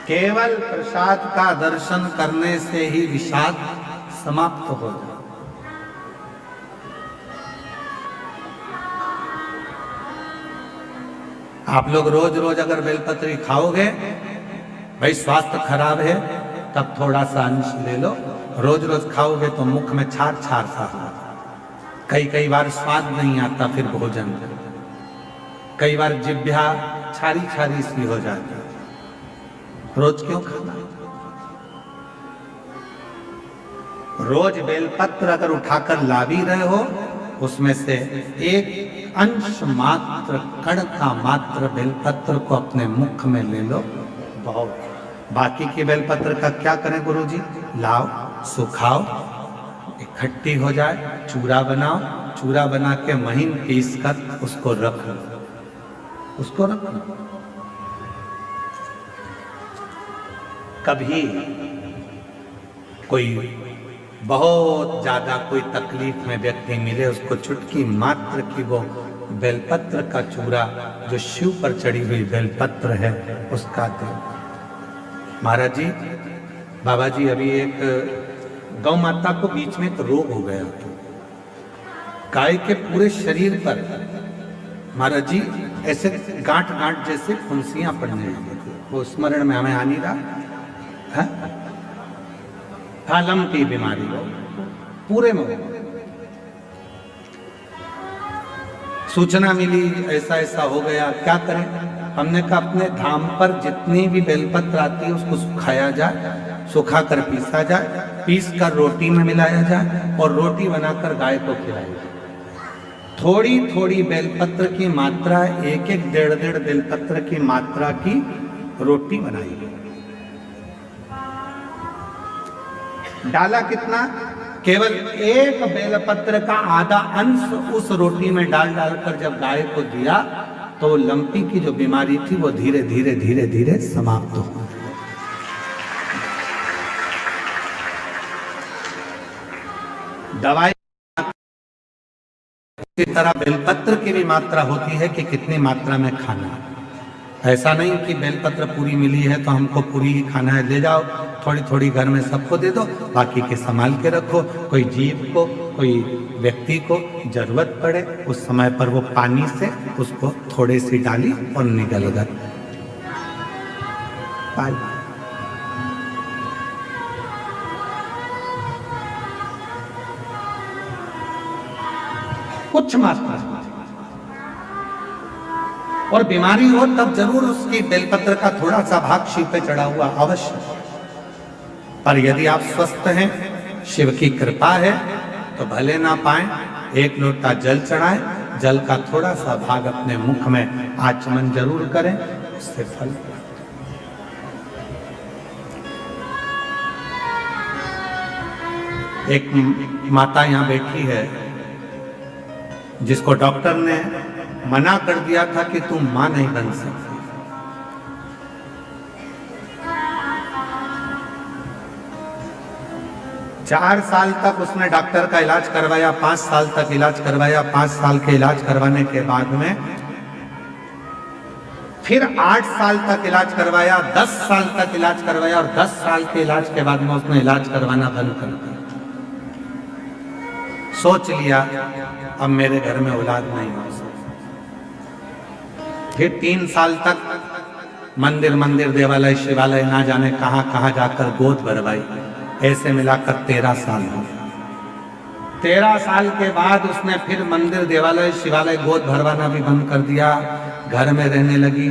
केवल प्रसाद का दर्शन करने से ही विषाद समाप्त हो जाए। आप लोग रोज रोज अगर बेलपत्री खाओगे, भाई स्वास्थ्य खराब है तब थोड़ा सा अंश ले लो, रोज रोज खाओगे तो मुख में छार छार सा हो, कई बार स्वाद नहीं आता फिर भोजन, कई बार जिह्वा छारी छारी सी हो जाती है। रोज क्यों खाना? रोज बेलपत्र अगर उठाकर ला भी रहे हो, उसमें से एक अंश मात्र, कण का मात्र बेलपत्र को अपने मुख में ले लो, बहुत। बाकी की बेलपत्र का क्या करें गुरुजी? लाओ, सुखाओ, इकट्ठी हो जाए, चूरा बनाओ, चूरा बना के महीन पीस कर उसको रख लो, उसको रख लो। कभी कोई बहुत ज्यादा कोई तकलीफ में व्यक्ति मिले, उसको चुटकी मात्र की वो बेलपत्र का चूरा जो शिव पर चढ़ी हुई बेलपत्र है उसका दे। महाराज जी, बाबा जी, अभी एक गौ माता को बीच में एक रोग हो गया, गाय के पूरे शरीर पर महाराज जी ऐसे गांठ गांठ जैसे फुंसियां पड़ने लगी, वो स्मरण में हमें आ नहीं रहा। थालम की बीमारी हो पूरे में। सूचना मिली ऐसा ऐसा हो गया, क्या करें? हमने कहा अपने धाम पर जितनी भी बेलपत्र आती है उसको सुखाया जाए, सुखा कर पीसा जाए, पीस कर रोटी में मिलाया जाए और रोटी बनाकर गाय को खिलाया जाए। थोड़ी थोड़ी बेलपत्र की मात्रा, एक एक डेढ़ डेढ़ बेलपत्र की मात्रा की रोटी बनाई गई। डाला कितना? केवल एक बेलपत्र का आधा अंश उस रोटी में डाल डालकर जब गाय को दिया तो लंपी की जो बीमारी थी वो धीरे धीरे धीरे धीरे समाप्त हो गई। दवाई इसी तरह बेलपत्र की भी मात्रा होती है कि कितनी मात्रा में खाना है। ऐसा नहीं कि बेलपत्र पूरी मिली है तो हमको पूरी ही खाना है, ले जाओ थोड़ी थोड़ी घर में सबको दे दो, बाकी के संभाल के रखो। कोई जीव को, कोई व्यक्ति को जरूरत पड़े उस समय पर वो पानी से उसको थोड़ी सी डाली और निगल गए। कुछ मात्रा, और बीमारी हो तब जरूर उसकी बेलपत्र का थोड़ा सा भाग शिव पे चढ़ा हुआ अवश्य। पर यदि आप स्वस्थ हैं, शिव की कृपा है, तो भले ना पाए, एक लोटा जल चढ़ाएं, जल का थोड़ा सा भाग अपने मुख में आचमन जरूर करें, उससे फल। एक माता यहाँ बैठी है जिसको डॉक्टर ने मना कर दिया था कि तुम मां नहीं बन सकती। 4 साल तक उसने डॉक्टर का इलाज करवाया, 5 साल तक इलाज करवाया। 5 साल के इलाज करवाने के बाद में फिर 8 साल तक इलाज करवाया, 10 साल तक इलाज करवाया और 10 साल के इलाज के बाद में उसने इलाज करवाना बंद कर दिया। सोच लिया अब मेरे घर में औलाद नहीं हो सकती। फिर 3 साल तक मंदिर मंदिर देवालय शिवालय ना जाने कहां कहां जाकर गोद भरवाई, ऐसे मिलाकर 13 साल हो। 13 साल के बाद उसने फिर मंदिर देवालय शिवालय गोद भरवाना भी बंद कर दिया, घर में रहने लगी।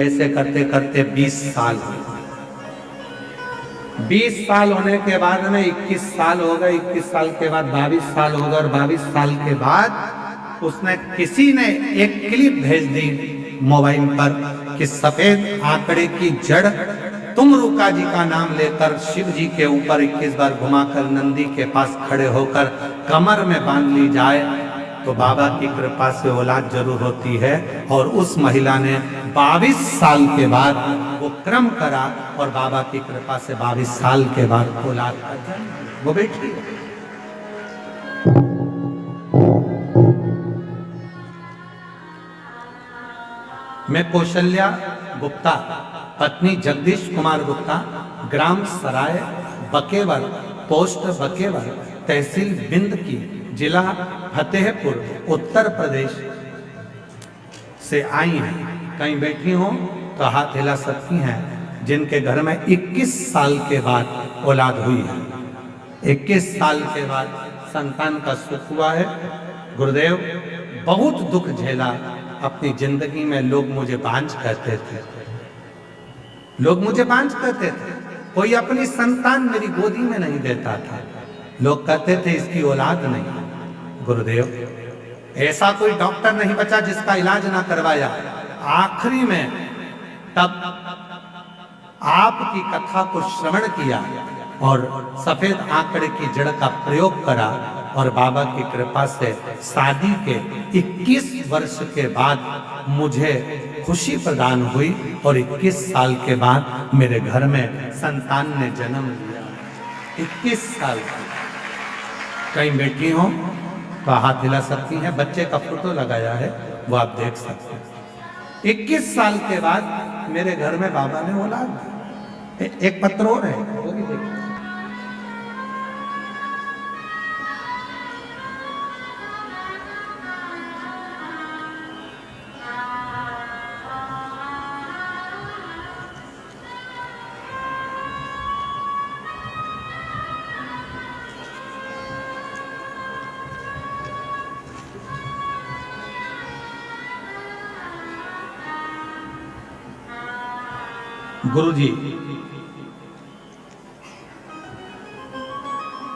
ऐसे करते करते 20 साल हो। 20 साल होने के बाद में 21 साल हो गए, 21 साल के बाद 22 साल हो गए और 22 साल के बाद उसने किसी ने एक क्लिप भेज दी मोबाइल पर कि सफेद आंकड़े की जड़ तुमरुका जी का नाम लेकर शिव जी के ऊपर 21 बार घुमाकर नंदी के पास खड़े होकर कमर में बांध ली जाए तो बाबा की कृपा से औलाद जरूर होती है। और उस महिला ने 22 साल के बाद वो क्रम करा और बाबा की कृपा से 22 साल के बाद औलाद का जन्म, वो बेटी है। मैं कौशल्या गुप्ता पत्नी जगदीश कुमार गुप्ता, ग्राम सराय बकेवर, पोस्ट बकेवर, तहसील बिंद की, जिला फतेहपुर, उत्तर प्रदेश से आई हैं। कहीं बैठी हो तो हाथ हिला सकती हैं जिनके घर में 21 साल के बाद औलाद हुई है, 21 साल के बाद संतान का सुख हुआ है। गुरुदेव बहुत दुख झेला अपनी जिंदगी में। लोग मुझे बांझ कहते थे, लोग मुझे बांझ कहते थे। कोई अपनी संतान मेरी गोदी में नहीं देता था। लोग कहते थे इसकी औलाद नहीं। गुरुदेव ऐसा कोई डॉक्टर नहीं बचा जिसका इलाज ना करवाया। आखिरी में तब आपकी कथा को श्रवण किया और सफेद आंकड़े की जड़ का प्रयोग करा और बाबा की कृपा से शादी के 21 वर्ष के बाद मुझे खुशी प्रदान हुई और 21 साल के बाद मेरे घर में संतान ने जन्म लिया। 21 साल की। कहीं बैठी हो तो हाथ हिला सकती हैं। बच्चे का फोटो लगाया है, वो आप देख सकते हैं। 21 साल के बाद मेरे घर में बाबा ने औलाद दी। एक पत्र और है, वो भी देखिए। गुरु जी,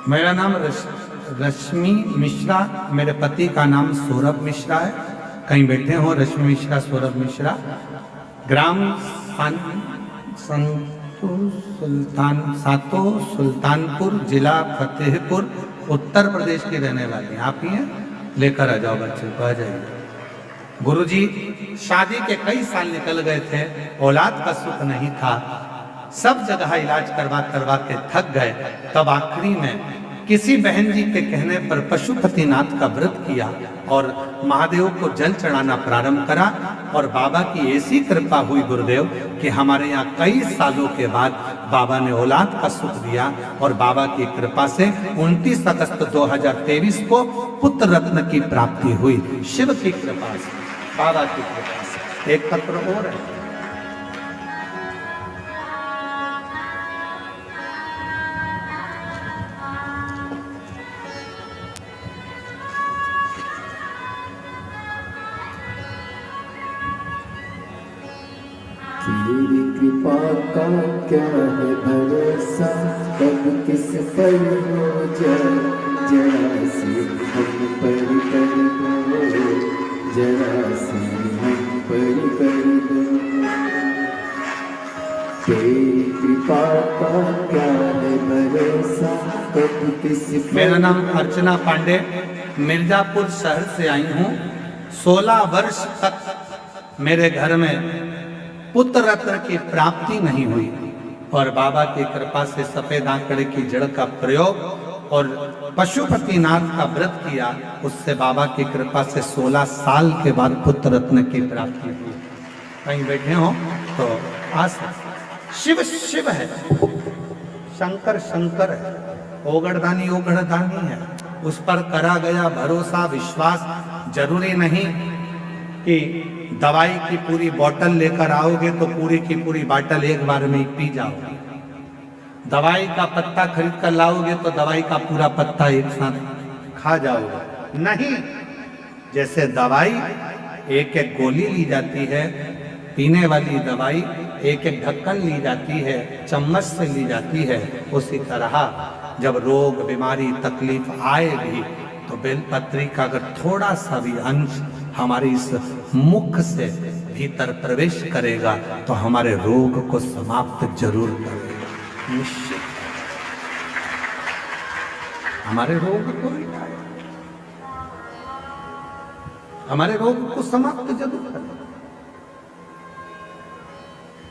मेरा नाम रश्मि मिश्रा, मेरे पति का नाम सौरभ मिश्रा है। कहीं बैठे हो रश्मि मिश्रा, सौरभ मिश्रा, ग्राम सातो सुल्तानपुर, जिला फतेहपुर, उत्तर प्रदेश की रहने वाली। आप ही हैं? लेकर आ जाओ बच्चे को, आ जाइए। गुरुजी, शादी के कई साल निकल गए थे, औलाद का सुख नहीं था। सब जगह इलाज करवा करवा के थक गए। तब आखिरी में किसी बहन जी के कहने पर पशुपतिनाथ का व्रत किया और महादेव को जल चढ़ाना प्रारंभ करा और बाबा की ऐसी कृपा हुई गुरुदेव कि हमारे यहाँ कई सालों के बाद बाबा ने औलाद का सुख दिया। और बाबा की कृपा से 29 अगस्त 2023 को पुत्र रत्न की प्राप्ति हुई, शिव की कृपा से, बाबा की कृपा से। एक पत्र और है। तेरी कृपा का क्या है भरोसा, कब किस पर हो जाए, जरा से हम पर कर दो, जरा से हम पर कर दो। तेरी कृपा का क्या है भरोसा, कब किस पर। मेरा नाम अर्चना पांडे, मिर्जापुर शहर से आई हूँ। 16 वर्ष तक मेरे घर में पुत्र रत्न की प्राप्ति नहीं हुई और बाबा की कृपा से सफेद आंकड़े की जड़ का प्रयोग और पशुपतिनाथ का व्रत किया। उससे बाबा की कृपा से 16 साल के बाद पुत्र रत्न की प्राप्ति हुई। कहीं बैठे हो तो आस। शिव शिव है, शंकर शंकर है, ओगड़दानी ओगड़दानी है। उस पर करा गया भरोसा विश्वास। जरूरी नहीं कि दवाई की पूरी बोतल लेकर आओगे तो पूरी की पूरी बोतल एक बार में ही पी जाओगे। दवाई का पत्ता खरीद कर लाओगे तो दवाई का पूरा पत्ता एक साथ खा जाओगे, नहीं। जैसे दवाई एक एक गोली ली जाती है, पीने वाली दवाई एक एक ढक्कन ली जाती है, चम्मच से ली जाती है, उसी तरह जब रोग बीमारी तकलीफ आएगी तो बेलपत्री का अगर थोड़ा सा भी अंश हमारी इस मुख से भीतर प्रवेश करेगा तो हमारे रोग को समाप्त जरूर करेगा, निश्चित हमारे रोग को हमारे रोग को समाप्त जरूर करेगा।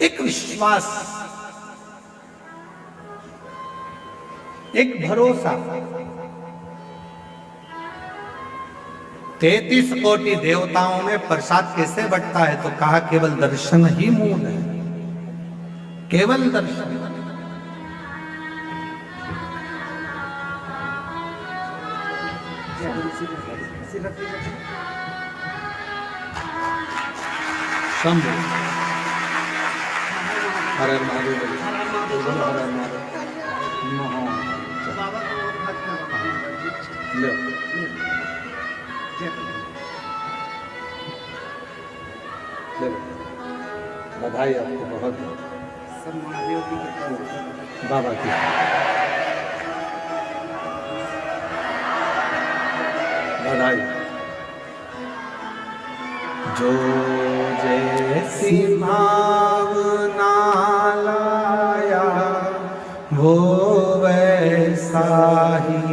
एक विश्वास, एक भरोसा। 33 कोटि देवताओं में प्रसाद कैसे बंटता है? तो कहा केवल दर्शन ही मूल है, केवल दर्शन। शंभु हर हर महादेव, हर हर महादेव। लो बधाई आपको बहुत, सब महादेव की बाबा की। बधाई। जो जैसी भावना लाया वो वैसा ही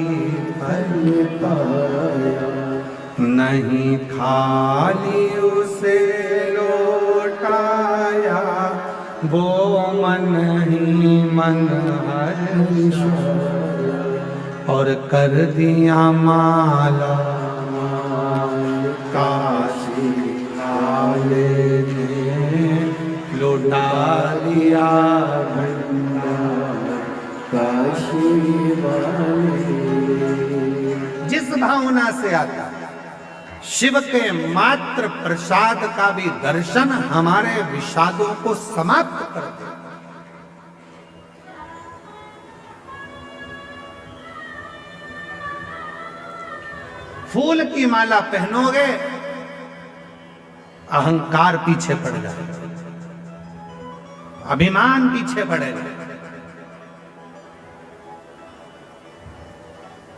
फल पाया, नहीं खाली उसे लौटाया वो मन ही मन हर्षाया, और कर दिया माला काशी वाले ने लौटा दिया भंडार काशी वाले। जिस भावना से आता शिव के मात्र प्रसाद का भी दर्शन हमारे विषादों को समाप्त कर दे। फूल की माला पहनोगे अहंकार पीछे पड़ जाएगा, अभिमान पीछे पड़ेगा।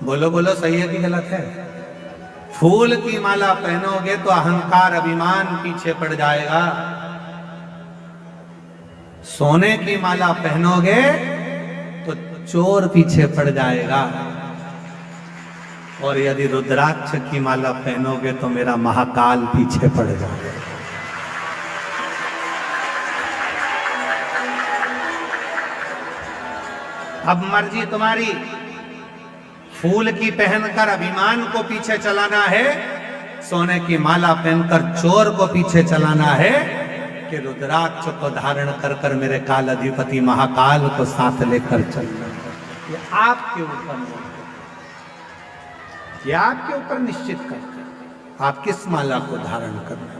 बोलो बोलो, सही है कि गलत है? फूल की माला पहनोगे तो अहंकार अभिमान पीछे पड़ जाएगा। सोने की माला पहनोगे तो चोर पीछे पड़ जाएगा। और यदि रुद्राक्ष की माला पहनोगे तो मेरा महाकाल पीछे पड़ जाएगा। अब मर्जी तुम्हारी, फूल की पहनकर अभिमान को पीछे चलाना है, सोने की माला पहनकर चोर को पीछे चलाना है, कि रुद्राक्ष को धारण कर कर मेरे काल अधिपति महाकाल को साथ लेकर चलना है। ये आपके ऊपर, ये आपके ऊपर निश्चित करते हैं आप किस माला को धारण करना है।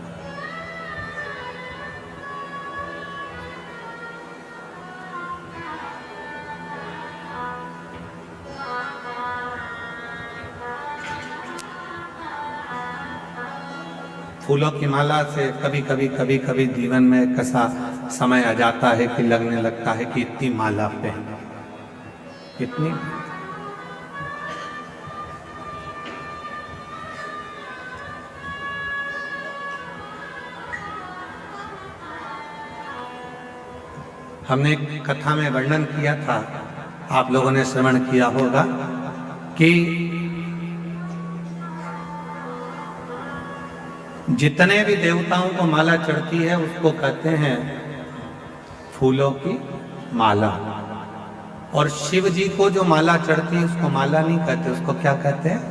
फूलों की माला से कभी कभी जीवन में एक ऐसा समय आ जाता है कि लगने लगता है कि इतनी माला पहन, इतनी। हमने एक कथा में वर्णन किया था, आप लोगों ने श्रवण किया होगा, कि जितने भी देवताओं को माला चढ़ती है उसको कहते हैं फूलों की माला, और शिव जी को जो माला चढ़ती है उसको माला नहीं कहते, उसको क्या कहते हैं?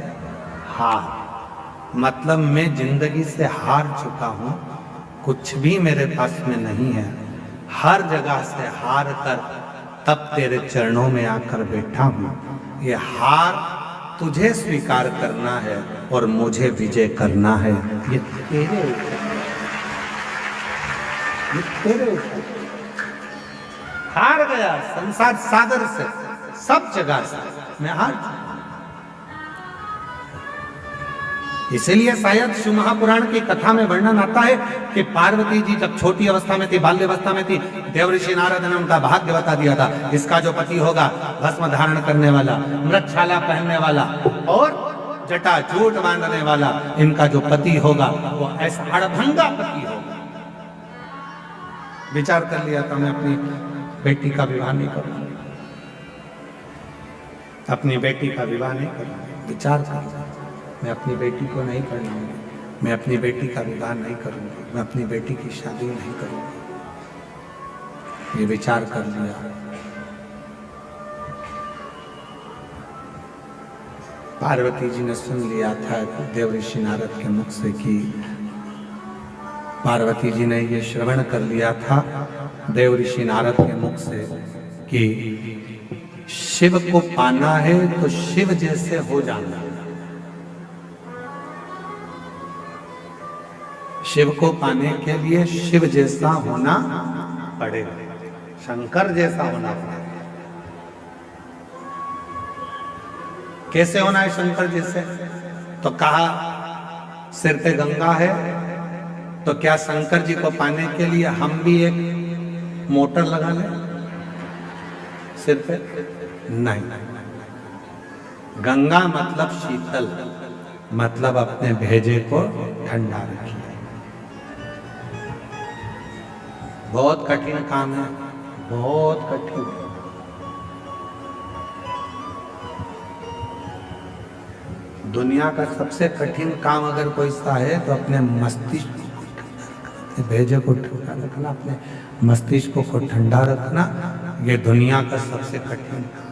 हार। मतलब मैं जिंदगी से हार चुका हूं, कुछ भी मेरे पास में नहीं है, हर जगह से हार कर तब तेरे चरणों में आकर बैठा हूं। ये हार तुझे स्वीकार करना है और मुझे विजय करना है। ये तेरे ऊपर, ये तेरे ऊपर। हार गया संसार सागर से, सब जगह से मैं हार चुका। इसीलिए शायद शिव महापुराण की कथा में वर्णन आता है कि पार्वती जी जब छोटी अवस्था में थी, बाल्य अवस्था में थी, देवऋषि नारद ने उनका भाग्य बता दिया था, इसका जो पति होगा भस्म धारण करने वाला, मृगछाला पहनने वाला और जटा झूठ बांधने वाला, इनका जो पति होगा वो ऐसा अड़भंगा पति होगा। विचार कर लिया था मैं अपनी बेटी का विवाह नहीं करूंगा, अपनी बेटी का विवाह नहीं करूंगा। विचार कर लिया, मैं अपनी बेटी को नहीं पढ़ाऊंगी, मैं अपनी बेटी का विवाह नहीं करूंगी, मैं अपनी बेटी की शादी नहीं करूंगी। ये विचार कर लिया। पार्वती जी ने सुन लिया था देव ऋषि नारद के मुख से कि पार्वती जी ने ये श्रवण कर लिया था देव ऋषि नारद के मुख से कि शिव को पाना है तो शिव जैसे हो जाना, शिव को पाने के लिए शिव जैसा होना पड़ेगा, शंकर जैसा होना पड़ेगा। कैसे होना है शंकर जैसे? तो कहा सिर पे गंगा है, तो क्या शंकर जी को पाने के लिए हम भी एक मोटर लगा लें सिर पे? नहीं, गंगा मतलब शीतल, मतलब अपने भेजे को ठंडा रखिए। बहुत कठिन काम है, बहुत कठिन। दुनिया का सबसे कठिन काम अगर कोई सा है तो अपने मस्तिष्क को, भेजे को ठंडा रखना, अपने मस्तिष्क को ठंडा रखना, ये दुनिया का सबसे कठिन काम,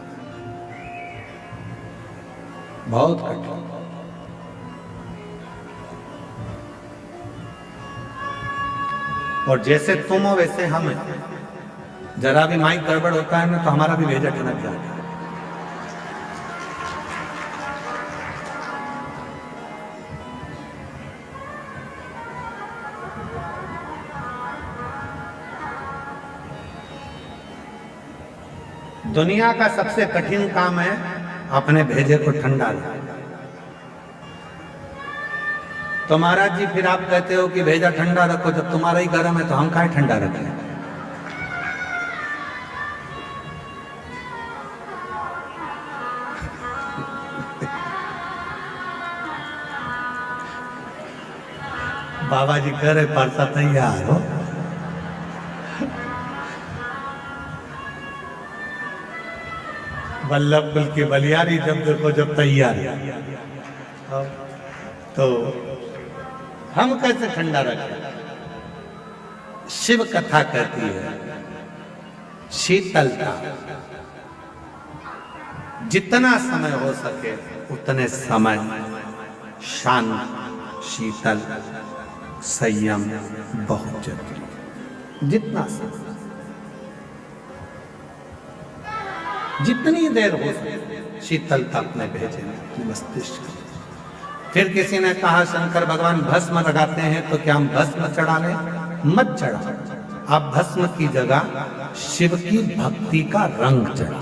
बहुत कठिन। और जैसे तुम हो वैसे हम हैं, जरा भी माइक गड़बड़ होता है ना तो हमारा भी भेजा ठनक जाता है। दुनिया का सबसे कठिन काम है अपने भेजे को ठंडा रखना। तो महाराज जी फिर आप कहते हो कि भेजा ठंडा रखो, जब तुम्हारा ही गर्म है तो हम काहे ठंडा रखें? बाबा जी कह रहे परसा तैयार हो। वल्लभपुर की बलियारी जब देखो जब तैयार, तो हम कैसे ठंडा रखें? शिव कथा कहती है शीतलता, जितना समय हो सके उतने समय शांत, शीतल, संयम बहुत जरूरी। जितना समय, जितनी देर हो सके शीतलता अपने भेजे में, मस्तिष्क। फिर किसी ने कहा शंकर भगवान भस्म लगाते हैं तो क्या हम भस्म चढ़ा लें? मत चढ़ा, आप भस्म की जगह शिव की भक्ति का रंग चढ़ा,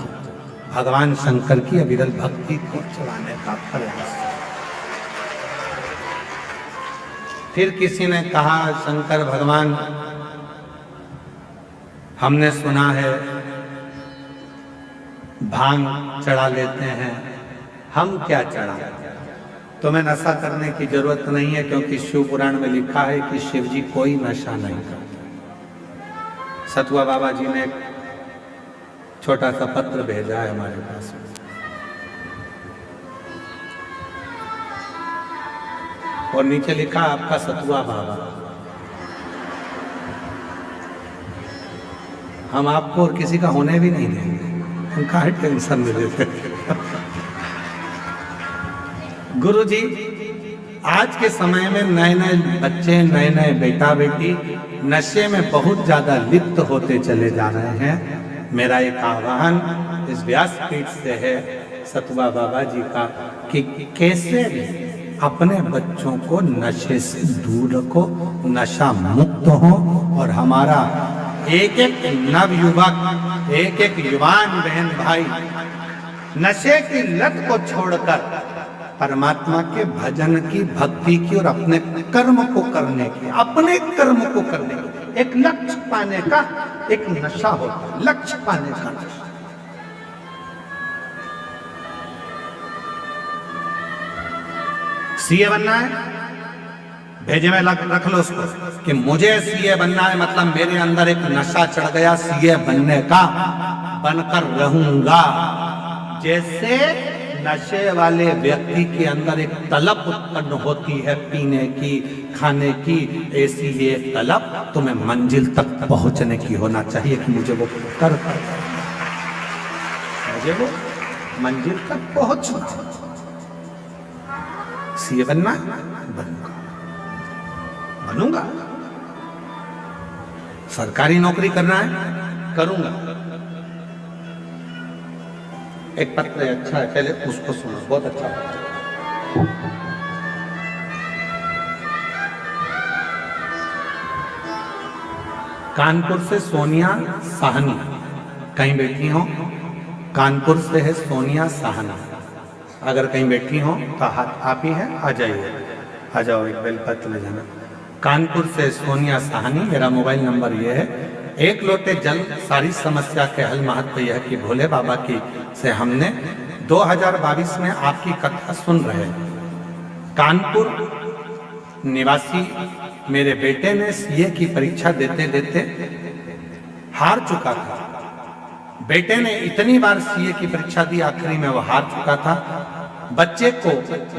भगवान शंकर की अविरल भक्ति को चढ़ाने का प्रयास। फिर किसी ने कहा शंकर भगवान, हमने सुना है भांग चढ़ा लेते हैं, हम क्या चढ़ाएं? तुम्हें नशा करने की जरूरत नहीं है, क्योंकि शिव पुराण में लिखा है कि शिव जी कोई नशा नहीं करते। सतुआ बाबा जी ने एक छोटा सा पत्र भेजा है हमारे पास, और नीचे लिखा आपका सतुआ बाबा। हम आपको और किसी का होने भी नहीं देंगे, हम काहे टेंशन में लेते। गुरु जी, आज के समय में नए नए बच्चे, नए नए बेटा बेटी नशे में बहुत ज्यादा लिप्त होते चले जा रहे हैं। मेरा एक आह्वान इस व्यासपीठ से है सतुआ बाबा जी का कि कैसे अपने बच्चों को नशे से दूर रखो, नशा मुक्त हो, और हमारा एक एक नवयुवक, एक एक युवान बहन भाई नशे की लत को छोड़कर परमात्मा के भजन की, भक्ति की और अपने कर्म को करने की, अपने कर्म को करने की, एक लक्ष्य पाने का एक नशा होता है, लक्ष्य पाने का नशा। सीए बनना है, भेजे में रख लो उसको कि मुझे सीए बनना है, मतलब मेरे अंदर एक नशा चढ़ गया सीए बनने का, बनकर रहूंगा। जैसे नशे वाले व्यक्ति के अंदर एक तलब उत्पन्न होती है पीने की, खाने की, ऐसी ये तलब तुम्हें मंजिल तक पहुंचने की होना चाहिए कि मुझे वो कर, मुझे वो मंजिल तक पहुंचना। सीए बनना है, बनूंगा, बनूंगा। सरकारी नौकरी करना है, करूंगा। एक पत्र है, अच्छा है, पहले उसको सुनो, बहुत अच्छा पत्र। कानपुर से सोनिया साहनी, कहीं बैठी हो, कानपुर से है सोनिया साहनी, अगर कहीं बैठी हो तो हाथ आप ही है, आ जाइए, आ जाओ, एक बेल पत्र ले जाना। कानपुर से सोनिया साहनी, मेरा मोबाइल नंबर ये है। एक लोटे जल सारी समस्या के हल, महत्व यह कि भोले बाबा की से हमने 2022 में आपकी कथा सुन रहे। कानपुर निवासी मेरे बेटे ने सीए की परीक्षा देते देते हार चुका था। बेटे ने इतनी बार सीए की परीक्षा दी, आखिरी में वो हार चुका था। बच्चे को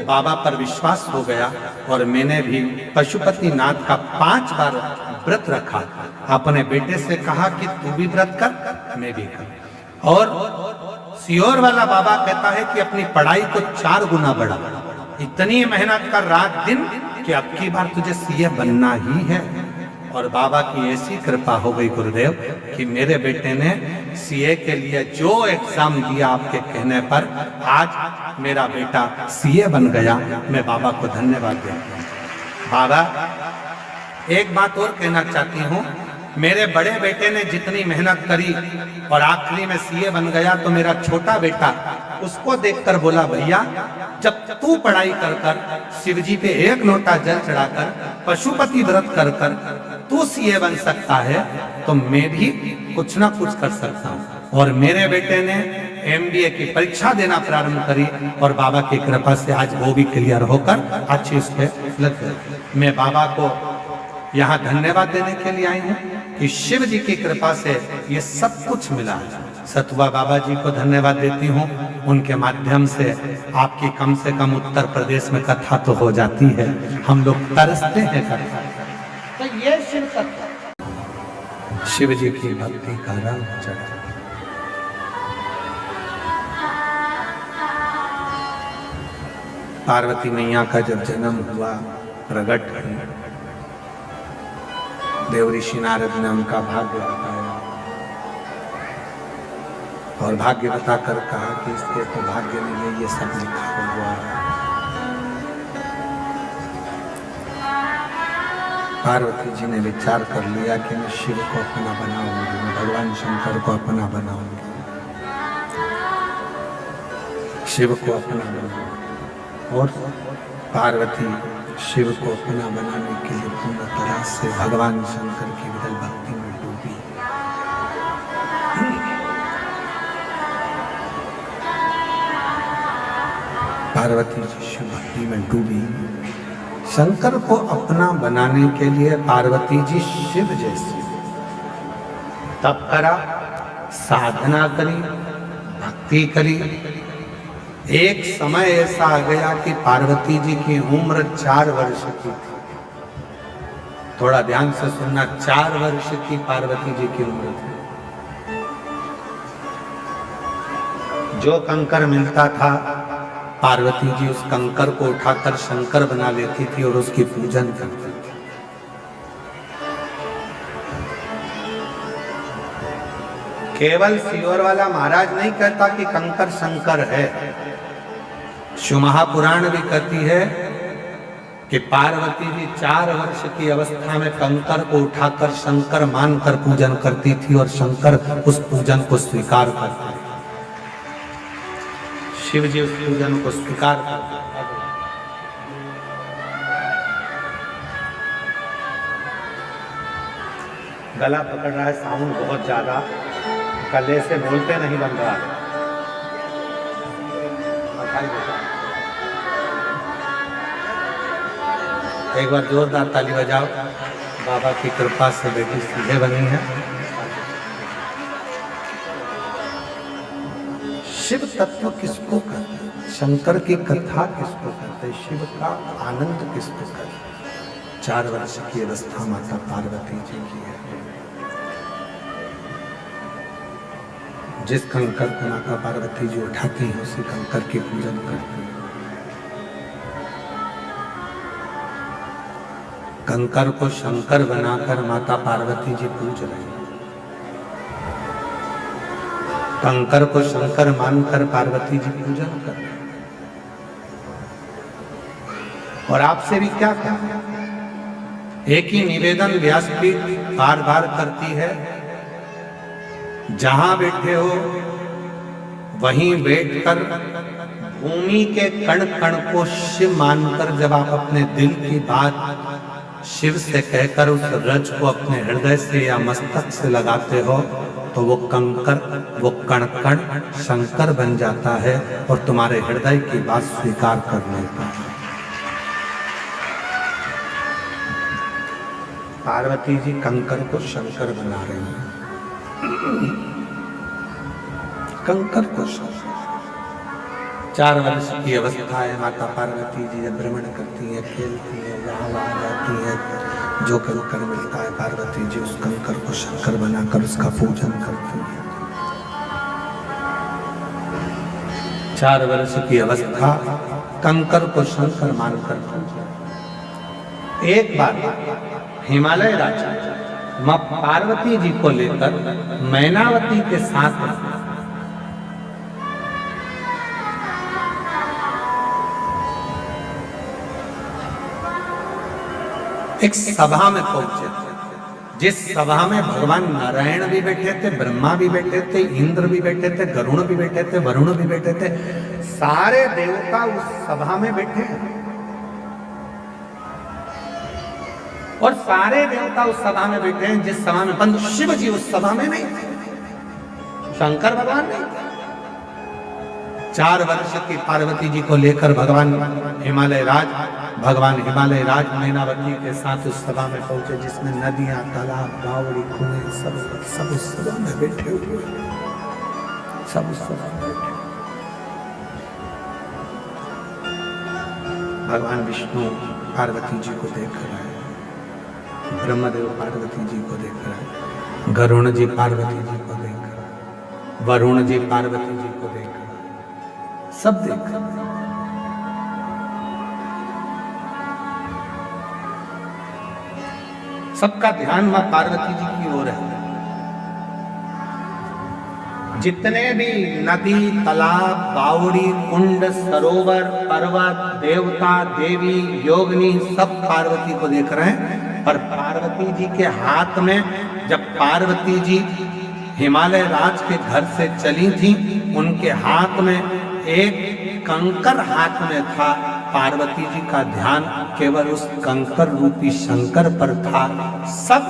बाबा पर विश्वास हो गया और मैंने भी पशुपति नाथ का 5 बार व्रत रखा। अपने बेटे से कहा कि तू भी व्रत कर, मैं भी कर। और सियोर वाला बाबा कहता है कि अपनी पढ़ाई को 4 गुना बढ़ा। इतनी मेहनत कर रात दिन कि अब की बार तुझे सीए बनना ही है। और बाबा की ऐसी कृपा हो गई गुरुदेव कि मेरे बेटे ने सीए के लिए जो एग्जाम दिया आपके कहने पर, आज मेरा बेटा सीए बन गया। मैं बाबा को धन्यवाद देता हूँ। बाबा, एक बात और कहना चाहती हूँ, मेरे बड़े बेटे ने जितनी मेहनत करी और आखिरी में सीए बन गया, तो मेरा छोटा बेटा उसको देखकर बोला, भैया जब तू पढ़ाई कर कर, शिव जी पे 1 लोटा जल चढ़ाकर, पशुपति व्रत कर कर तू सीए बन सकता है, तो मैं भी कुछ ना कुछ कर सकता हूँ। और मेरे बेटे ने एमबीए की परीक्षा देना प्रारंभ करी और बाबा की कृपा से आज वो भी क्लियर होकर अच्छी उस पे लग गई। मैं बाबा को यहाँ धन्यवाद देने के लिए आई हूँ कि शिव जी की कृपा से ये सब कुछ मिला है। सतुआ बाबा जी को धन्यवाद देती हूँ, उनके माध्यम से आपकी कम से कम उत्तर प्रदेश में कथा तो हो जाती है। हम लोग तरसते हैं कथा, तो ये शिव कथा, शिव जी की भक्ति का रंग चढ़ा। पार्वती मैया का जब जन्म हुआ, प्रकट हुई, देव ऋषि नारद ने उनका भाग्य बताया और भाग्य बताकर कहा कि इसके तो भाग्य में ये सब लिखा हुआ है। पार्वती जी ने विचार कर लिया कि मैं शिव को अपना बनाऊंगी, मैं भगवान शंकर को अपना बनाऊंगी, शिव को अपना बनाऊंगी। और पार्वती शिव को अपना बनाने के लिए पूर्ण तरह से भगवान शंकर की विरल भक्ति में डूबी। पार्वती जी शिव भक्ति में डूबी। शंकर को अपना बनाने के लिए पार्वती जी शिव जैसे तप करा, साधना करी, भक्ति करी। एक समय ऐसा आ गया कि पार्वती जी की उम्र 4 वर्ष की थी। थोड़ा ध्यान से सुनना, 4 वर्ष की पार्वती जी की उम्र थी। जो कंकर मिलता था, पार्वती जी उस कंकर को उठाकर शंकर बना लेती थी और उसकी पूजन करती थी। केवल सियोर वाला महाराज नहीं कहता कि कंकर शंकर है। शिव महापुराण भी कहती है कि पार्वती जी 4 वर्ष की अवस्था में कंकर को उठाकर शंकर मानकर पूजन करती थी और शंकर उस पूजन को स्वीकार करते थे। शिव जी उस पूजन को स्वीकार करते। गला पकड़ रहा है, साउंड बहुत ज्यादा, गले से बोलते नहीं बन रहा है। एक बार जोरदार ताली बजाओ। बाबा की कृपा से बेटी सीधे बनी है। शिव तत्व किसको कहते हैं? शंकर की कथा किसको कहते हैं? शिव का आनंद किसको कहते हैं? 4 वर्ष की अवस्था माता पार्वती जी की है। जिस कंकर को माता पार्वती जी उठाती हैं उसी कंकर की पूजन करती हैं। कंकर को शंकर बनाकर माता पार्वती जी पूज रही हैं। कंकर को शंकर मानकर पार्वती जी पूजन कर रहे हैं। और आपसे भी क्या कहना, एक ही निवेदन व्यासपीठ बार बार करती है, जहां बैठे हो वहीं बैठकर भूमि के कण कण को शिव मानकर जब आप अपने दिल की बात शिव से कहकर उस रज को अपने हृदय से या मस्तक से लगाते हो तो वो कंकर, वो कण कण शंकर बन जाता है और तुम्हारे हृदय की बात स्वीकार कर लेता है। पार्वती जी कंकर को शंकर बना रही हैं। कंकर को शंकर। 4 वर्ष की अवस्था है। माता पार्वती जी जब भ्रमण करती है, खेलती है, यहाँ वहाँ जाती है, जो कंकर मिलता है पार्वती जी उस कंकर को शंकर बनाकर उसका पूजन करती है। 4 वर्ष की अवस्था कंकर को शंकर मानकर पूजा। एक बार हिमालय राजा मां पार्वती जी को लेकर मैनावती के साथ एक सभा में पहुंचे थे, जिस सभा में भगवान नारायण भी बैठे थे, ब्रह्मा भी बैठे थे, इंद्र भी बैठे थे, गरुण भी बैठे थे, वरुण भी बैठे थे, सारे देवता उस सभा में बैठे हैं। और सारे देवता उस सभा में बैठे हैं जिस सभा में, परंतु शिव जी उस सभा में नहीं थे, शंकर भगवान नहीं थे। 4 वर्ष की पार्वती जी को लेकर भगवान हिमालय राज मैनावती के साथ उस सभा में पहुंचे जिसमें नदियां, तालाब, बावड़ी, कुएं सब उस सभा में बैठे हुए, सब उस सभा में बैठे। भगवान विष्णु पार्वती जी को देख रहे हैं, ब्रह्मदेव पार्वती जी को देख रहे हैं, गरुण जी पार्वती जी को देख रहे हैं, वरुण जी पार्वती जी को देख रहे हैं, सब देख रहे हैं। सबका ध्यान मां पार्वती जी की ओर है। जितने भी नदी, तालाब, बावड़ी, कुंड, सरोवर, पर्वत, देवता, देवी, योगिनी सब पार्वती को देख रहे हैं। पर पार्वती जी के हाथ में, जब पार्वती जी हिमालय राज के घर से चली थी, उनके हाथ में एक कंकर हाथ में था। पार्वती जी का ध्यान केवल उस कंकर रूपी शंकर पर था। सब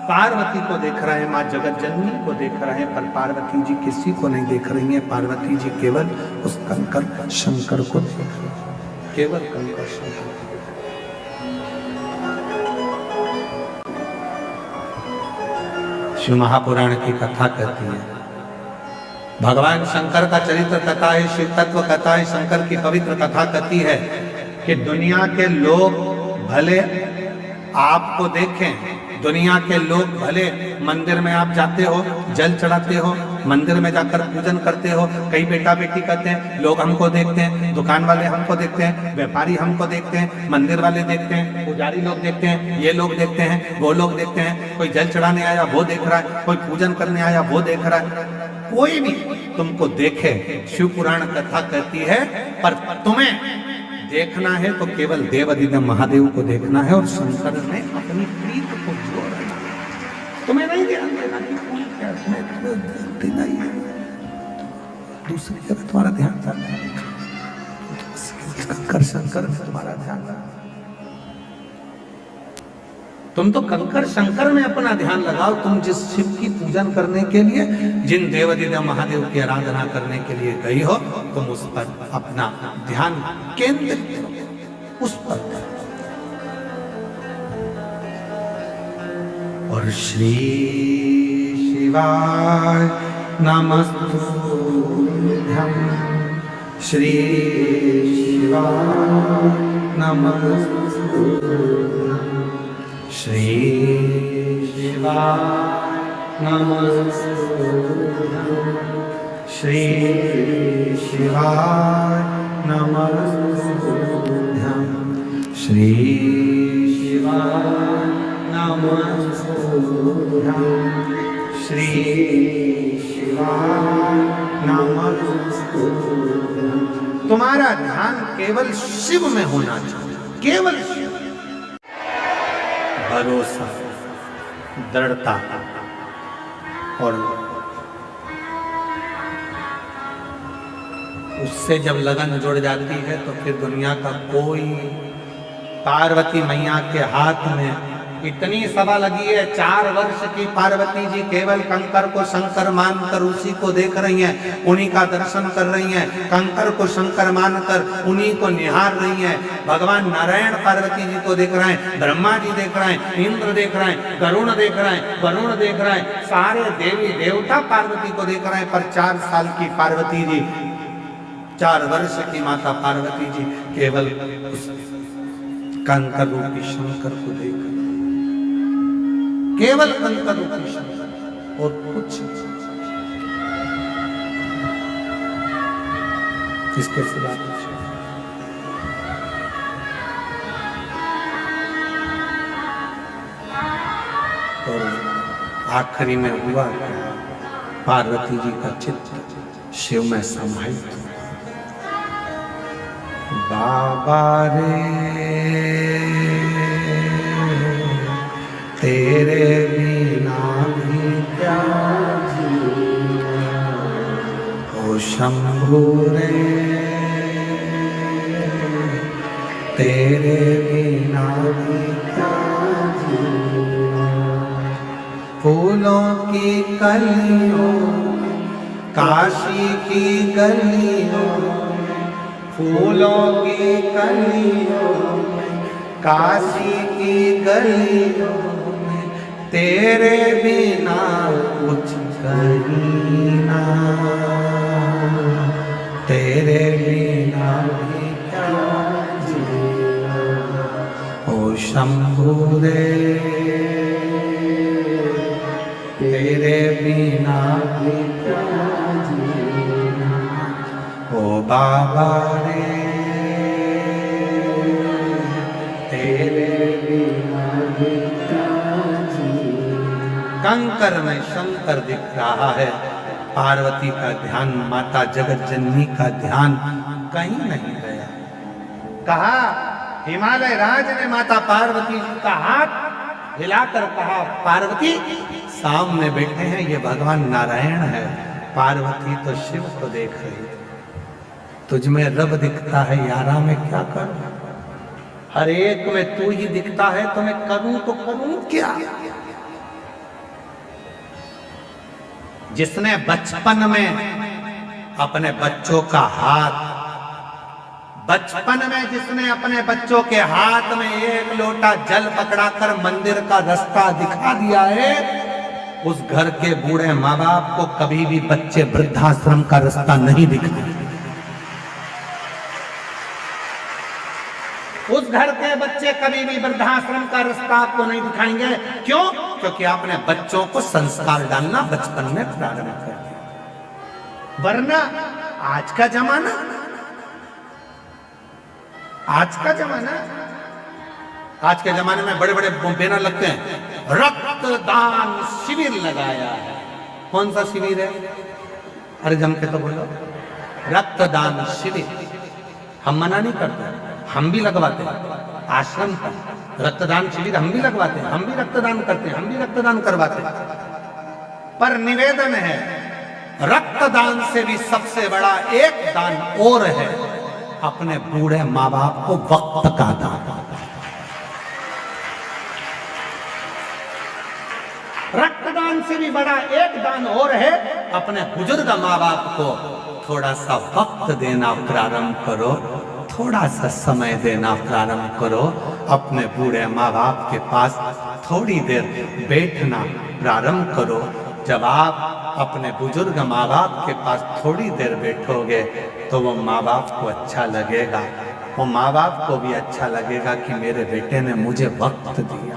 पार्वती को देख रहे हैं, मां जगत जननी को देख रहे हैं, पर पार्वती जी किसी को नहीं देख रही हैं। पार्वती जी केवल उस कंकर शंकर को देख रही हैं, केवल कंकर शंकर। शिव महापुराण की कथा कहती है, भगवान शंकर का चरित्र कथा है, शिव तत्व कथा है, शंकर की पवित्र कथा कहती है कि दुनिया के लोग भले आपको देखें, दुनिया के लोग भले मंदिर में आप जाते हो, जल चढ़ाते हो, मंदिर में जाकर पूजन करते हो, कई बेटा बेटी कहते हैं, लोग हमको देखते हैं, दुकान वाले हमको देखते हैं, व्यापारी हमको देखते हैं, मंदिर वाले देखते हैं, पुजारी लोग देखते हैं, ये लोग देखते हैं, वो लोग देखते हैं, कोई जल चढ़ाने आया वो देख रहा है, कोई पूजन करने आया वो देख रहा है। कोई भी तुमको देखे, शिव पुराण कथा कहती है, पर तुम्हें देखना है तो केवल देवाधिदेव महादेव को देखना है और शंकर ने अपनी प्रीत को जोड़ना है। तुम्हें नहीं ध्यान देना कि कौन क्या, तुम्हें देना ही है, दूसरी जगह तुम्हारा ध्यान जाना है। कंकर शंकर में तुम्हारा ध्यान, तुम तो कंकर शंकर में अपना ध्यान लगाओ। तुम जिस शिव की पूजन करने के लिए, जिन देवाधिदेव महादेव की आराधना करने के लिए गई हो, तुम उस पर अपना ध्यान केंद्रित करो, उस पर। और श्री शिवाय नमस्तुभ्यं, श्री शिवाय नमस्तुभ्यं, श्री शिवाय नमस्तुभ्यं, श्री शिवाय नमस्तुभ्यं, श्री शिवाय नमस्तुभ्यं, श्री शिवाय नमस्तुभ्यं। तुम्हारा ध्यान केवल शिव में होना चाहिए, केवल शिव। भरोसा, दृढ़ता और उससे जब लगन जुड़ जाती है तो फिर दुनिया का कोई, पार्वती मैया के हाथ में इतनी सभा लगी है। 4 वर्ष की पार्वती जी केवल कंकर को शंकर मानकर उसी को देख रही हैं, उन्हीं का दर्शन कर रही हैं। कंकर को शंकर मानकर उन्हीं को निहार रही हैं। भगवान नारायण पार्वती जी को देख रहे हैं, ब्रह्मा जी देख रहे हैं, इंद्र देख रहे हैं, गरुण देख रहे हैं, वरुण देख रहे हैं, सारे देवी देवता पार्वती को देख रहे हैं। पर 4 साल की पार्वती जी, 4 वर्ष की माता पार्वती जी केवल उस कंकर रूपी शंकर को देख, केवल कंकर रूपी शंकर और कुछ इसके सिवा कुछ। और आखिरी में हुआ पार्वती जी का चित्त शिव में समाहित। बाबा रे तेरे बिना भी क्या जीना, ओ शंभू रे तेरे बिना भी क्या जीना। फूलों की कलियों, काशी की गलियों, फूलों की कलियों, काशी की गलियों, तेरे बिना कुछ करीना, तेरे बिना भी क्या जीना। ओ शंभू रे तेरे बिना भी क्या जीना। ओ बाबा रे तेरे बिना भी क्या जीना। कंकर में शंकर दिख रहा है, पार्वती का ध्यान, माता जगत जननी का ध्यान कहीं नहीं गया। कहा हिमालय राज ने माता पार्वती का हाथ हिलाकर कहा, पार्वती सामने बैठे हैं ये भगवान नारायण है। पार्वती तो शिव को देख रही, तुझ में रब दिखता है यारा, में क्या करूं? हर एक में तू ही दिखता है, तो मैं करूं तो करूं क्या? जिसने बचपन में अपने बच्चों का हाथ, बचपन में जिसने अपने बच्चों के हाथ में 1 लोटा जल पकड़ाकर मंदिर का रास्ता दिखा दिया है, उस घर के बूढ़े माँ बाप को कभी भी बच्चे वृद्धाश्रम का रास्ता नहीं दिखते। उस घर के बच्चे कभी भी वृद्धाश्रम का रास्ता आपको नहीं दिखाएंगे। क्यों? क्योंकि आपने बच्चों को संस्कार डालना बचपन में प्रारंभ कर दिया। वरना आज का जमाना, आज के जमाने में बड़े बड़े बैनर लगते हैं, रक्तदान शिविर लगाया है। कौन सा शिविर है? अरे जम के तो बोलो, रक्तदान शिविर। हम मना नहीं करते, हम भी लगवाते हैं। आश्रम का रक्तदान शिविर हम भी लगवाते हैं, हम भी रक्तदान करते हैं, हम भी रक्तदान करवाते हैं। पर निवेदन है, रक्तदान से भी सबसे बड़ा एक दान और है, अपने बूढ़े माँ बाप को वक्त का दान। रक्तदान से भी बड़ा एक दान और है, अपने बुजुर्ग माँ बाप को थोड़ा सा वक्त देना प्रारंभ करो, थोड़ा सा समय देना प्रारंभ करो। अपने बूढ़े माँ बाप के पास थोड़ी देर बैठना प्रारंभ करो। जब आप अपने बुजुर्ग माँ बाप के पास थोड़ी देर बैठोगे तो वो माँ बाप को अच्छा लगेगा, वो माँ बाप को भी अच्छा लगेगा कि मेरे बेटे ने मुझे वक्त दिया।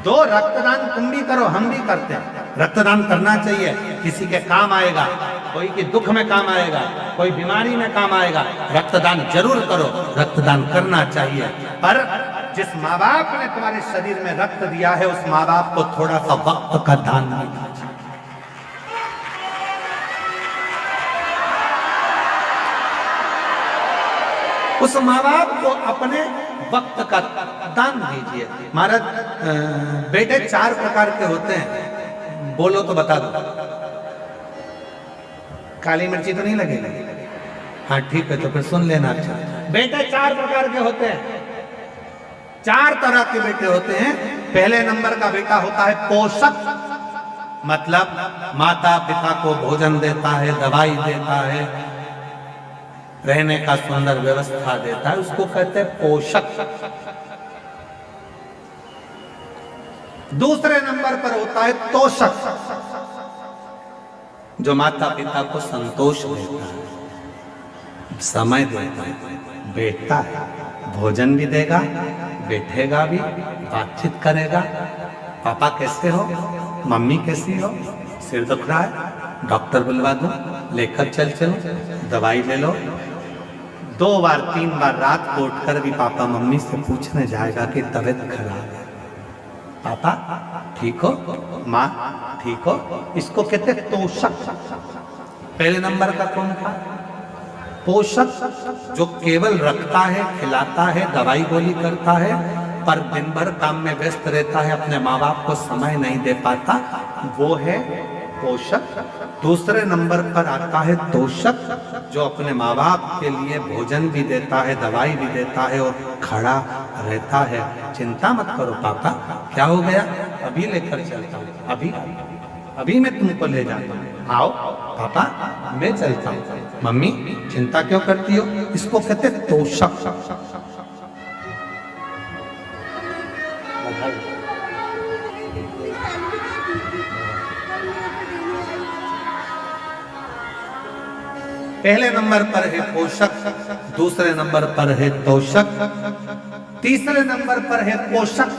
दो रक्तदान तुम भी करो, हम भी करते हैं। रक्तदान करना चाहिए, किसी के काम आएगा, कोई के दुख में काम आएगा, कोई बीमारी में काम आएगा। रक्तदान जरूर करो, रक्तदान करना चाहिए। पर जिस माँ बाप ने तुम्हारे शरीर में रक्त दिया है उस माँ बाप को थोड़ा सा वक्त का दान देना चाहिए। उस माँ बाप को अपने वक्त का दान दीजिए। महाराज बेटे 4 प्रकार के होते हैं, बोलो तो बता दो। काली मिर्ची तो नहीं लगेगी? हाँ ठीक है, तो फिर सुन लेना। अच्छा, बेटे 4 प्रकार के होते हैं, 4 तरह के बेटे होते हैं। पहले नंबर का बेटा होता है पोषक, मतलब माता पिता को भोजन देता है, दवाई देता है, रहने का सुंदर व्यवस्था देता है, उसको कहते हैं पोषक। दूसरे नंबर पर होता है तोषक, जो माता पिता को संतोष देता है, समय देता है, बैठता है, भोजन भी देगा, बैठेगा भी, बातचीत करेगा। पापा कैसे हो, मम्मी कैसी हो, सिर दुख रहा है, डॉक्टर बुलवा दो, लेकर चलो, दवाई ले लो। 2 बार 3 बार रात को उठकर भी पापा मम्मी से पूछने जाएगा कि तबीयत खराब है, पापा ठीक हो, माँ ठीक हो। इसको कहते हैं तोषक। पहले नंबर का कौन था? पोषक, जो केवल रखता है, खिलाता है, दवाई गोली करता है, पर दिन भर काम में व्यस्त रहता है, अपने माँ बाप को समय नहीं दे पाता, वो है पोषक। दूसरे नंबर पर आता है तोषक, जो अपने माँ बाप के लिए भोजन भी देता है, दवाई भी देता है और खड़ा रहता है। चिंता मत करो पापा, क्या हो गया, अभी लेकर चलता हूँ, अभी मैं तुमको ले जाता हूँ, आओ पापा मैं चलता हूँ। मम्मी चिंता क्यों करती हो? इसको कहते तोषक। पहले नंबर पर है पोषक, दूसरे नंबर पर है तोषक, तीसरे नंबर पर है पोषक।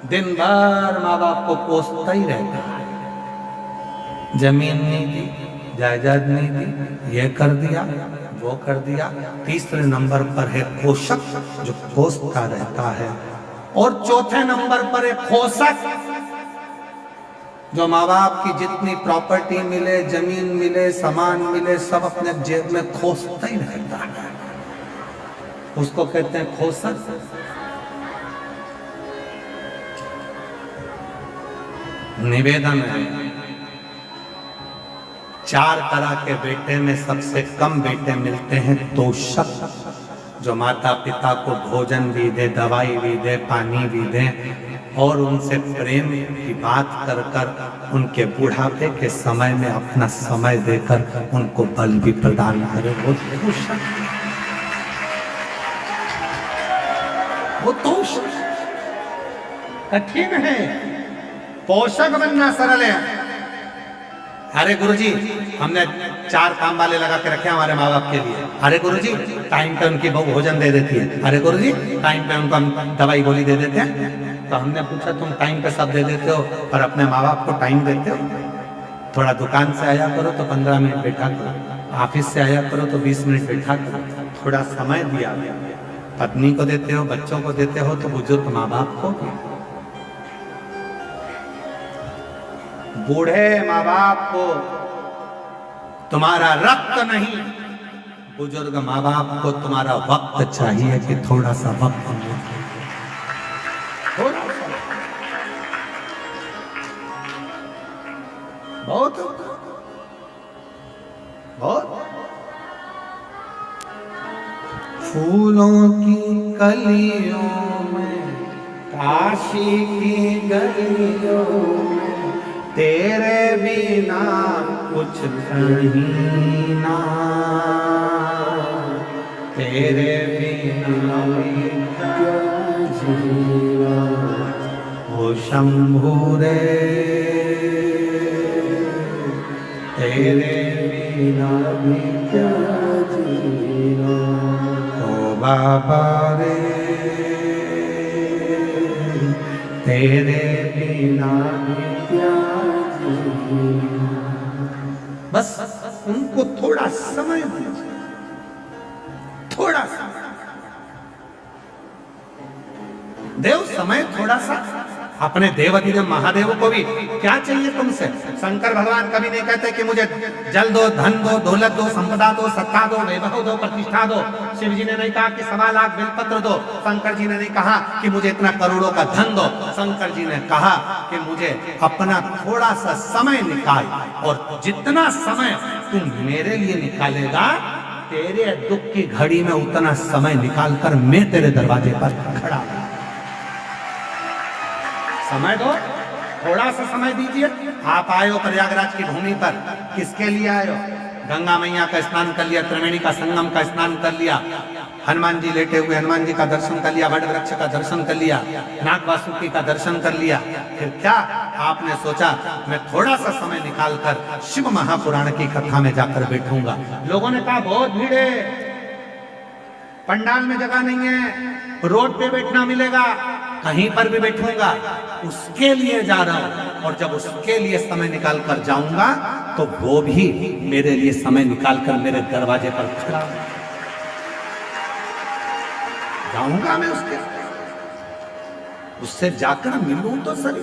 दिन भर माँ बाप को पोसता ही रहता है, जमीन नहीं दी, जायदाद नहीं दी, ये कर दिया, वो कर दिया। तीसरे नंबर पर है पोषक, जो पोसता रहता है। और चौथे नंबर पर है पोषक, जो माँ बाप की जितनी प्रॉपर्टी मिले, जमीन मिले, सामान मिले, सब अपने जेब में खोसता ही रहता है, उसको कहते हैं खोसक। निवेदन है, 4 तरह के बेटे में सबसे कम बेटे मिलते हैं तोषक, जो माता पिता को भोजन भी दे, दवाई भी दे, पानी भी दे और उनसे प्रेम की बात कर कर उनके बुढ़ापे के समय में अपना समय देकर उनको बल भी प्रदान करे। वो तोषक कठिन है, पोषक बनना सरल है। अरे गुरुजी हमने 4 काम वाले लगा के रखे हमारे माँ बाप के लिए। अरे गुरुजी टाइम पे उनकी बहू भोजन दे देती है। अरे गुरुजी टाइम पे उनको हम दवाई गोली दे देते हैं। तो हमने पूछा तुम टाइम पे सब दे देते हो पर अपने माँ बाप को टाइम देते हो? थोड़ा दुकान से आया करो तो 15 मिनट बैठा करो, ऑफिस से आया करो तो 20 मिनट बैठा करो, थोड़ा समय दिया। पत्नी को देते हो, बच्चों को देते हो, तो बुजुर्ग माँ बाप को। बूढ़े माँ बाप को तुम्हारा रक्त नहीं, बुजुर्ग माँ बाप को तुम्हारा वक्त चाहिए कि थोड़ा सा वक्त दो। बहुत बहुत फूलों की कलियों में, काशी की गलियों में, तेरे बिना कुछ कहीं ना, तेरे बिना भी क्या जीना, ओ शंभु रे तेरे बिना भी क्या जीना, ओ बाबा रे तेरे बिना भी क्या जीना। बस उनको थोड़ा समय दीजिए, थोड़ा सा देव समय थोड़ा सा। अपने देवाधिदेव महादेव को भी क्या चाहिए तुमसे? शंकर भगवान कभी नहीं कहते कि मुझे जल दो, धन दो, दौलत दो, संपदा दो, सत्ता दो, वैभव दो, प्रतिष्ठा दो। शिव जी ने नहीं कहा कि 1.25 लाख बेलपत्र दो। शंकर जी ने नहीं कहा कि मुझे इतना करोड़ों का धन दो। शंकर जी ने कहा कि मुझे अपना थोड़ा सा समय निकाल, और जितना समय तुम मेरे लिए निकालेगा, तेरे दुख की घड़ी में उतना समय निकाल कर मैं तेरे दरवाजे पर खड़ा हूं। समय दो, थोड़ा सा समय दीजिए। आप आए हो प्रयागराज की भूमि पर, किसके लिए आए हो? गंगा मैया का स्नान कर लिया, त्रिवेणी का संगम का स्नान कर लिया, हनुमान जी लेटे हुए हनुमान जी का दर्शन कर लिया, वट वृक्ष का दर्शन कर लिया, नाग वासुकी का दर्शन कर लिया। फिर क्या आपने सोचा मैं थोड़ा सा समय निकालकर शिव महापुराण की कथा में जाकर बैठूंगा? लोगों ने कहा बहुत भीड़ है, पंडाल में जगह नहीं है, रोड पे बैठना मिलेगा, कहीं पर भी बैठूंगा। उसके लिए जा रहा हूं, और जब उसके लिए समय निकाल कर जाऊंगा तो वो भी मेरे लिए समय निकाल कर मेरे दरवाजे पर खड़ा जाऊंगा। मैं उससे जाकर मिलूं तो सही,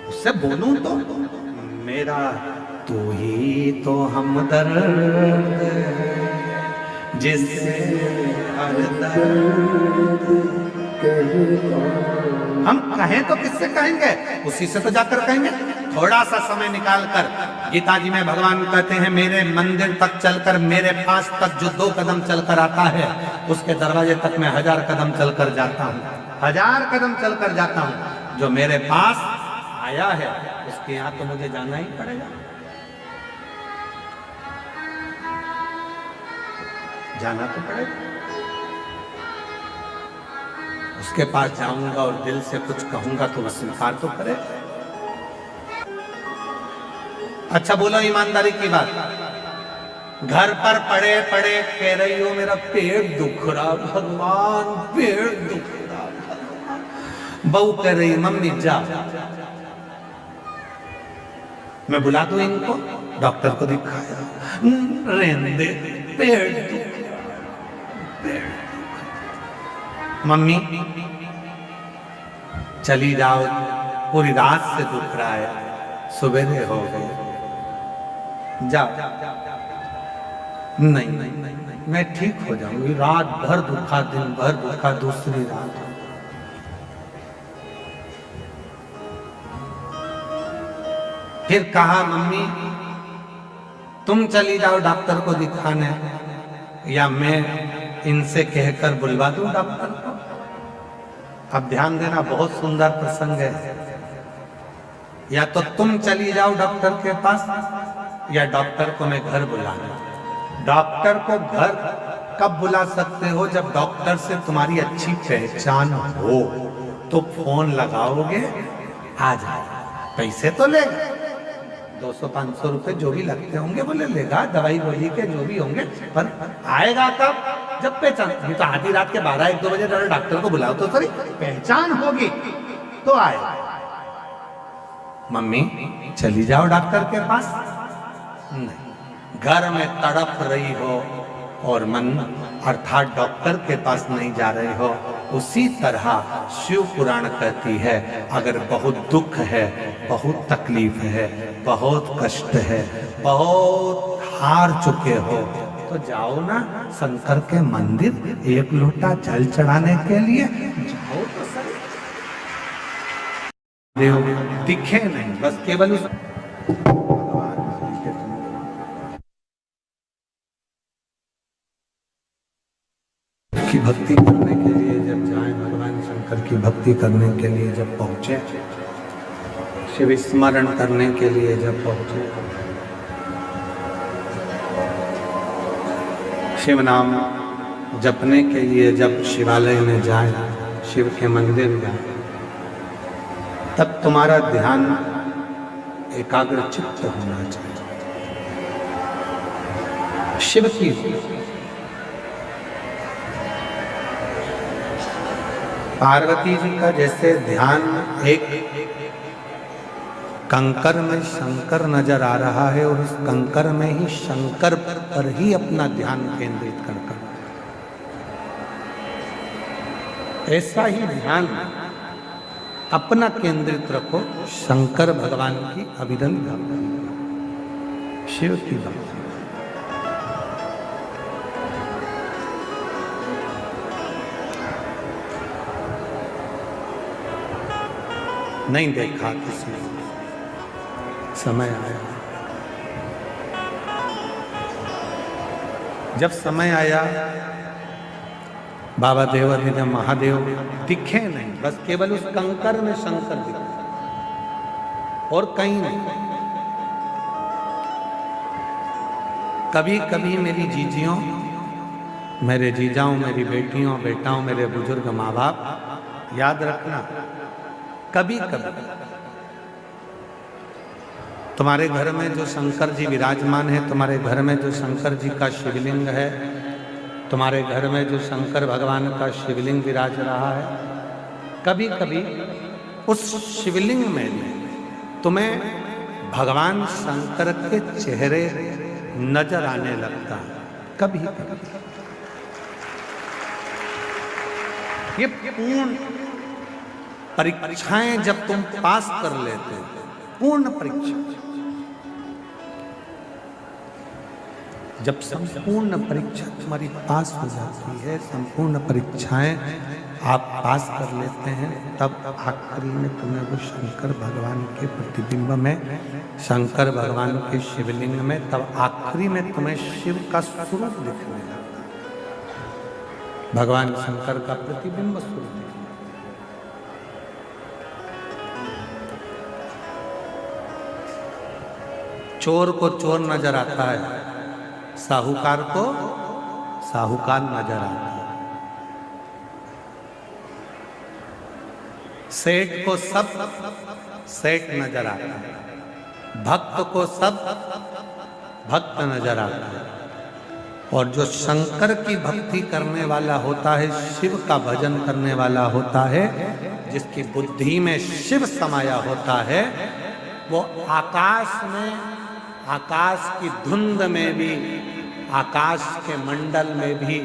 उससे बोलूं तो। मेरा तू ही तो हमदर्द जिससे हर दर्द, हम कहें तो किससे कहेंगे? उसी से तो जाकर कहेंगे। थोड़ा सा समय निकालकर, गीता जी में भगवान कहते हैं मेरे मंदिर तक चलकर, मेरे पास तक जो 2 कदम चलकर आता है, उसके दरवाजे तक मैं 1000 कदम चलकर जाता हूँ। 1000 कदम चलकर जाता हूँ। जो मेरे पास आया है उसके यहाँ तो मुझे जाना ही पड़ेगा, जाना तो पड़ेगा। उसके पास जाऊंगा और दिल से कुछ कहूंगा तो वो स्वीकार तो करे। अच्छा बोलो ईमानदारी की बात, घर पर पड़े पड़े कह रही हो मेरा पेट दुख रहा भगवान, पेट दुख रहा। बहू कह रही मम्मी जा, मैं बुला दूं इनको, डॉक्टर को दिखाया, रहने दे, पेट दुख, पेट। मम्मी चली जाओ, पूरी रात से दुख रहा है, सवेरे हो गए, जाओ। नहीं, मैं ठीक हो जाऊंगी, रात भर दुखा, दिन भर दुखा, दूसरी रात। फिर कहा मम्मी तुम चली जाओ डॉक्टर को दिखाने, या मैं इनसे कहकर बुलवा दूं डॉक्टर को। अब ध्यान देना, बहुत सुंदर प्रसंग है। या तो तुम चली जाओ डॉक्टर के पास, या डॉक्टर को मैं घर बुला लूं। डॉक्टर को घर कब बुला सकते हो? जब डॉक्टर से तुम्हारी अच्छी पहचान हो तो फोन लगाओगे, आ जाए। पैसे तो लेगा, 200-500 रुपए जो भी लगते होंगे वो ले लेगा, दवाई गोली के जो भी होंगे, पर आएगा तब जब पहचान। ये तो आधी रात के 12-1-2 बजे डॉक्टर को बुलाओ तो सॉरी, पहचान होगी तो आएगा। मम्मी चली जाओ डॉक्टर के पास, नहीं, घर में तड़प रही हो और मन अर्थात डॉक्टर के पास नहीं जा रहे हो। उसी तरह शिव पुराण कहती है अगर बहुत दुख है, बहुत तकलीफ है, बहुत कष्ट है, बहुत हार चुके हो, तो जाओ ना शंकर के मंदिर, 1 लोटा जल चढ़ाने के लिए जाओ तो सही। देव दिखे नहीं, बस केवल की भक्ति करने के लिए जब जाए, भगवान शंकर की भक्ति करने के लिए जब पहुंचे, शिव स्मरण करने के लिए जब पहुंचे, शिव नाम जपने के लिए जब शिवालय में जाए, शिव के मंदिर में, तब तुम्हारा ध्यान एकाग्र चित्त होना चाहिए। शिव की पार्वती जी का जैसे ध्यान एक कंकर में शंकर नजर आ रहा है और उस कंकर में ही शंकर पर ही अपना ध्यान केंद्रित कर, ऐसा ही ध्यान अपना केंद्रित रखो शंकर भगवान की अविरल भक्ति, शिव की भक्ति। नहीं देखा किसी ने, समय आया, जब समय आया बाबा देवाधिदेव महादेव दिखे नहीं, बस केवल उस कंकर में शंकर दिखे और कहीं नहीं। कभी कभी मेरी जीजियों, मेरे जीजाओं, मेरी बेटियों बेटाओं, मेरे बुजुर्ग माँ बाप, याद रखना, कभी कभी तुम्हारे घर में जो शंकर जी विराजमान है, तुम्हारे घर में जो शंकर जी का शिवलिंग है, तुम्हारे घर में जो शंकर भगवान का शिवलिंग विराज रहा है, कभी कभी उस शिवलिंग में तुम्हें भगवान शंकर के चेहरे नजर आने लगता है। कभी कभी ये पूर्ण परीक्षाएं जब तुम पास कर लेते हो, पूर्ण परीक्षा, जब संपूर्ण परीक्षा तुम्हारी पास हो जाती है, संपूर्ण परीक्षाएं आप पास कर लेते हैं, तब आखिरी में तुम्हें वो शंकर भगवान के प्रतिबिंब में, शंकर भगवान के शिवलिंग में, तब आखिरी में तुम्हें शिव का स्वरूप दिखने लगता है, भगवान शंकर का प्रतिबिंब स्वरूप। चोर को चोर नजर आता है, साहूकार को साहूकार नजर आता है, सेठ को सब सेठ नजर आता है, भक्त को सब भक्त नजर आता है। और जो शंकर की भक्ति करने वाला होता है, शिव का भजन करने वाला होता है, जिसकी बुद्धि में शिव समाया होता है, वो आकाश में, आकाश की धुंध में भी, आकाश के मंडल में भी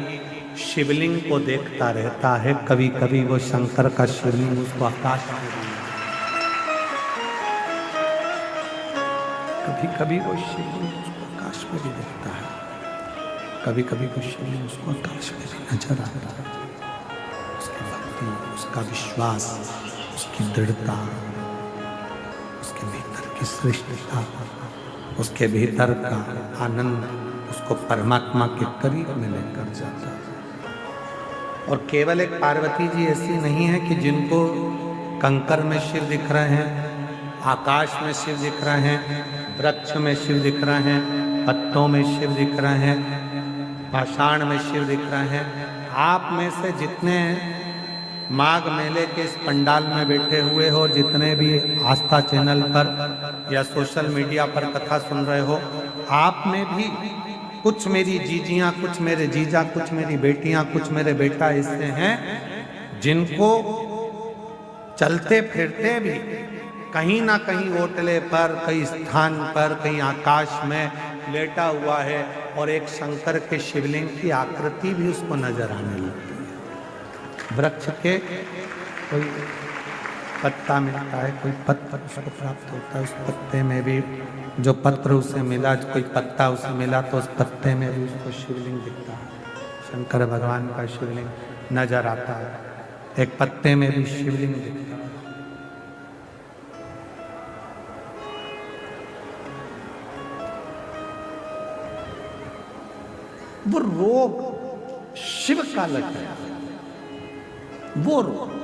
शिवलिंग को देखता रहता है। कभी कभी वो शंकर का शिवलिंग उसको आकाश में भी, कभी कभी वो शिवलिंग उसको आकाश में भी देखता है, कभी कभी वो शिवलिंग उसको आकाश में भी नजर आता है। उसकी भक्ति, उसका विश्वास, उसकी दृढ़ता, उसके भीतर की सृष्टिता, उसके भीतर का आनंद उसको परमात्मा के करीब में लेकर जाता है। और केवल एक पार्वती जी ऐसी नहीं है कि जिनको कंकर में शिव दिख रहे हैं, आकाश में शिव दिख रहे हैं, वृक्ष में शिव दिख रहे हैं, पत्तों में शिव दिख रहे हैं, पाषाण में शिव दिख रहे हैं। आप में से जितने माघ मेले के इस पंडाल में बैठे हुए हो, जितने भी आस्था चैनल पर या सोशल मीडिया पर कथा सुन रहे हो, आप में भी कुछ मेरी जीजियां, कुछ मेरे जीजा, कुछ मेरी बेटियां, कुछ मेरे बेटा ऐसे हैं जिनको चलते फिरते भी कहीं ना कहीं ओटले पर, कहीं स्थान पर, कहीं आकाश में लेटा हुआ है और एक शंकर के शिवलिंग की आकृति भी उसको नजर आने लगती है। वृक्ष के कोई पत्ता मिलता है, कोई पत्ता उसको प्राप्त होता है, उस पत्ते में भी जो पत्र उसे मिला, कोई पत्ता उसे मिला तो उस पत्ते में भी उसको शिवलिंग दिखता है, शंकर भगवान का शिवलिंग नजर आता है। एक पत्ते में भी शिवलिंग दिखता है। वो रोग शिव का लगा है, वो रोग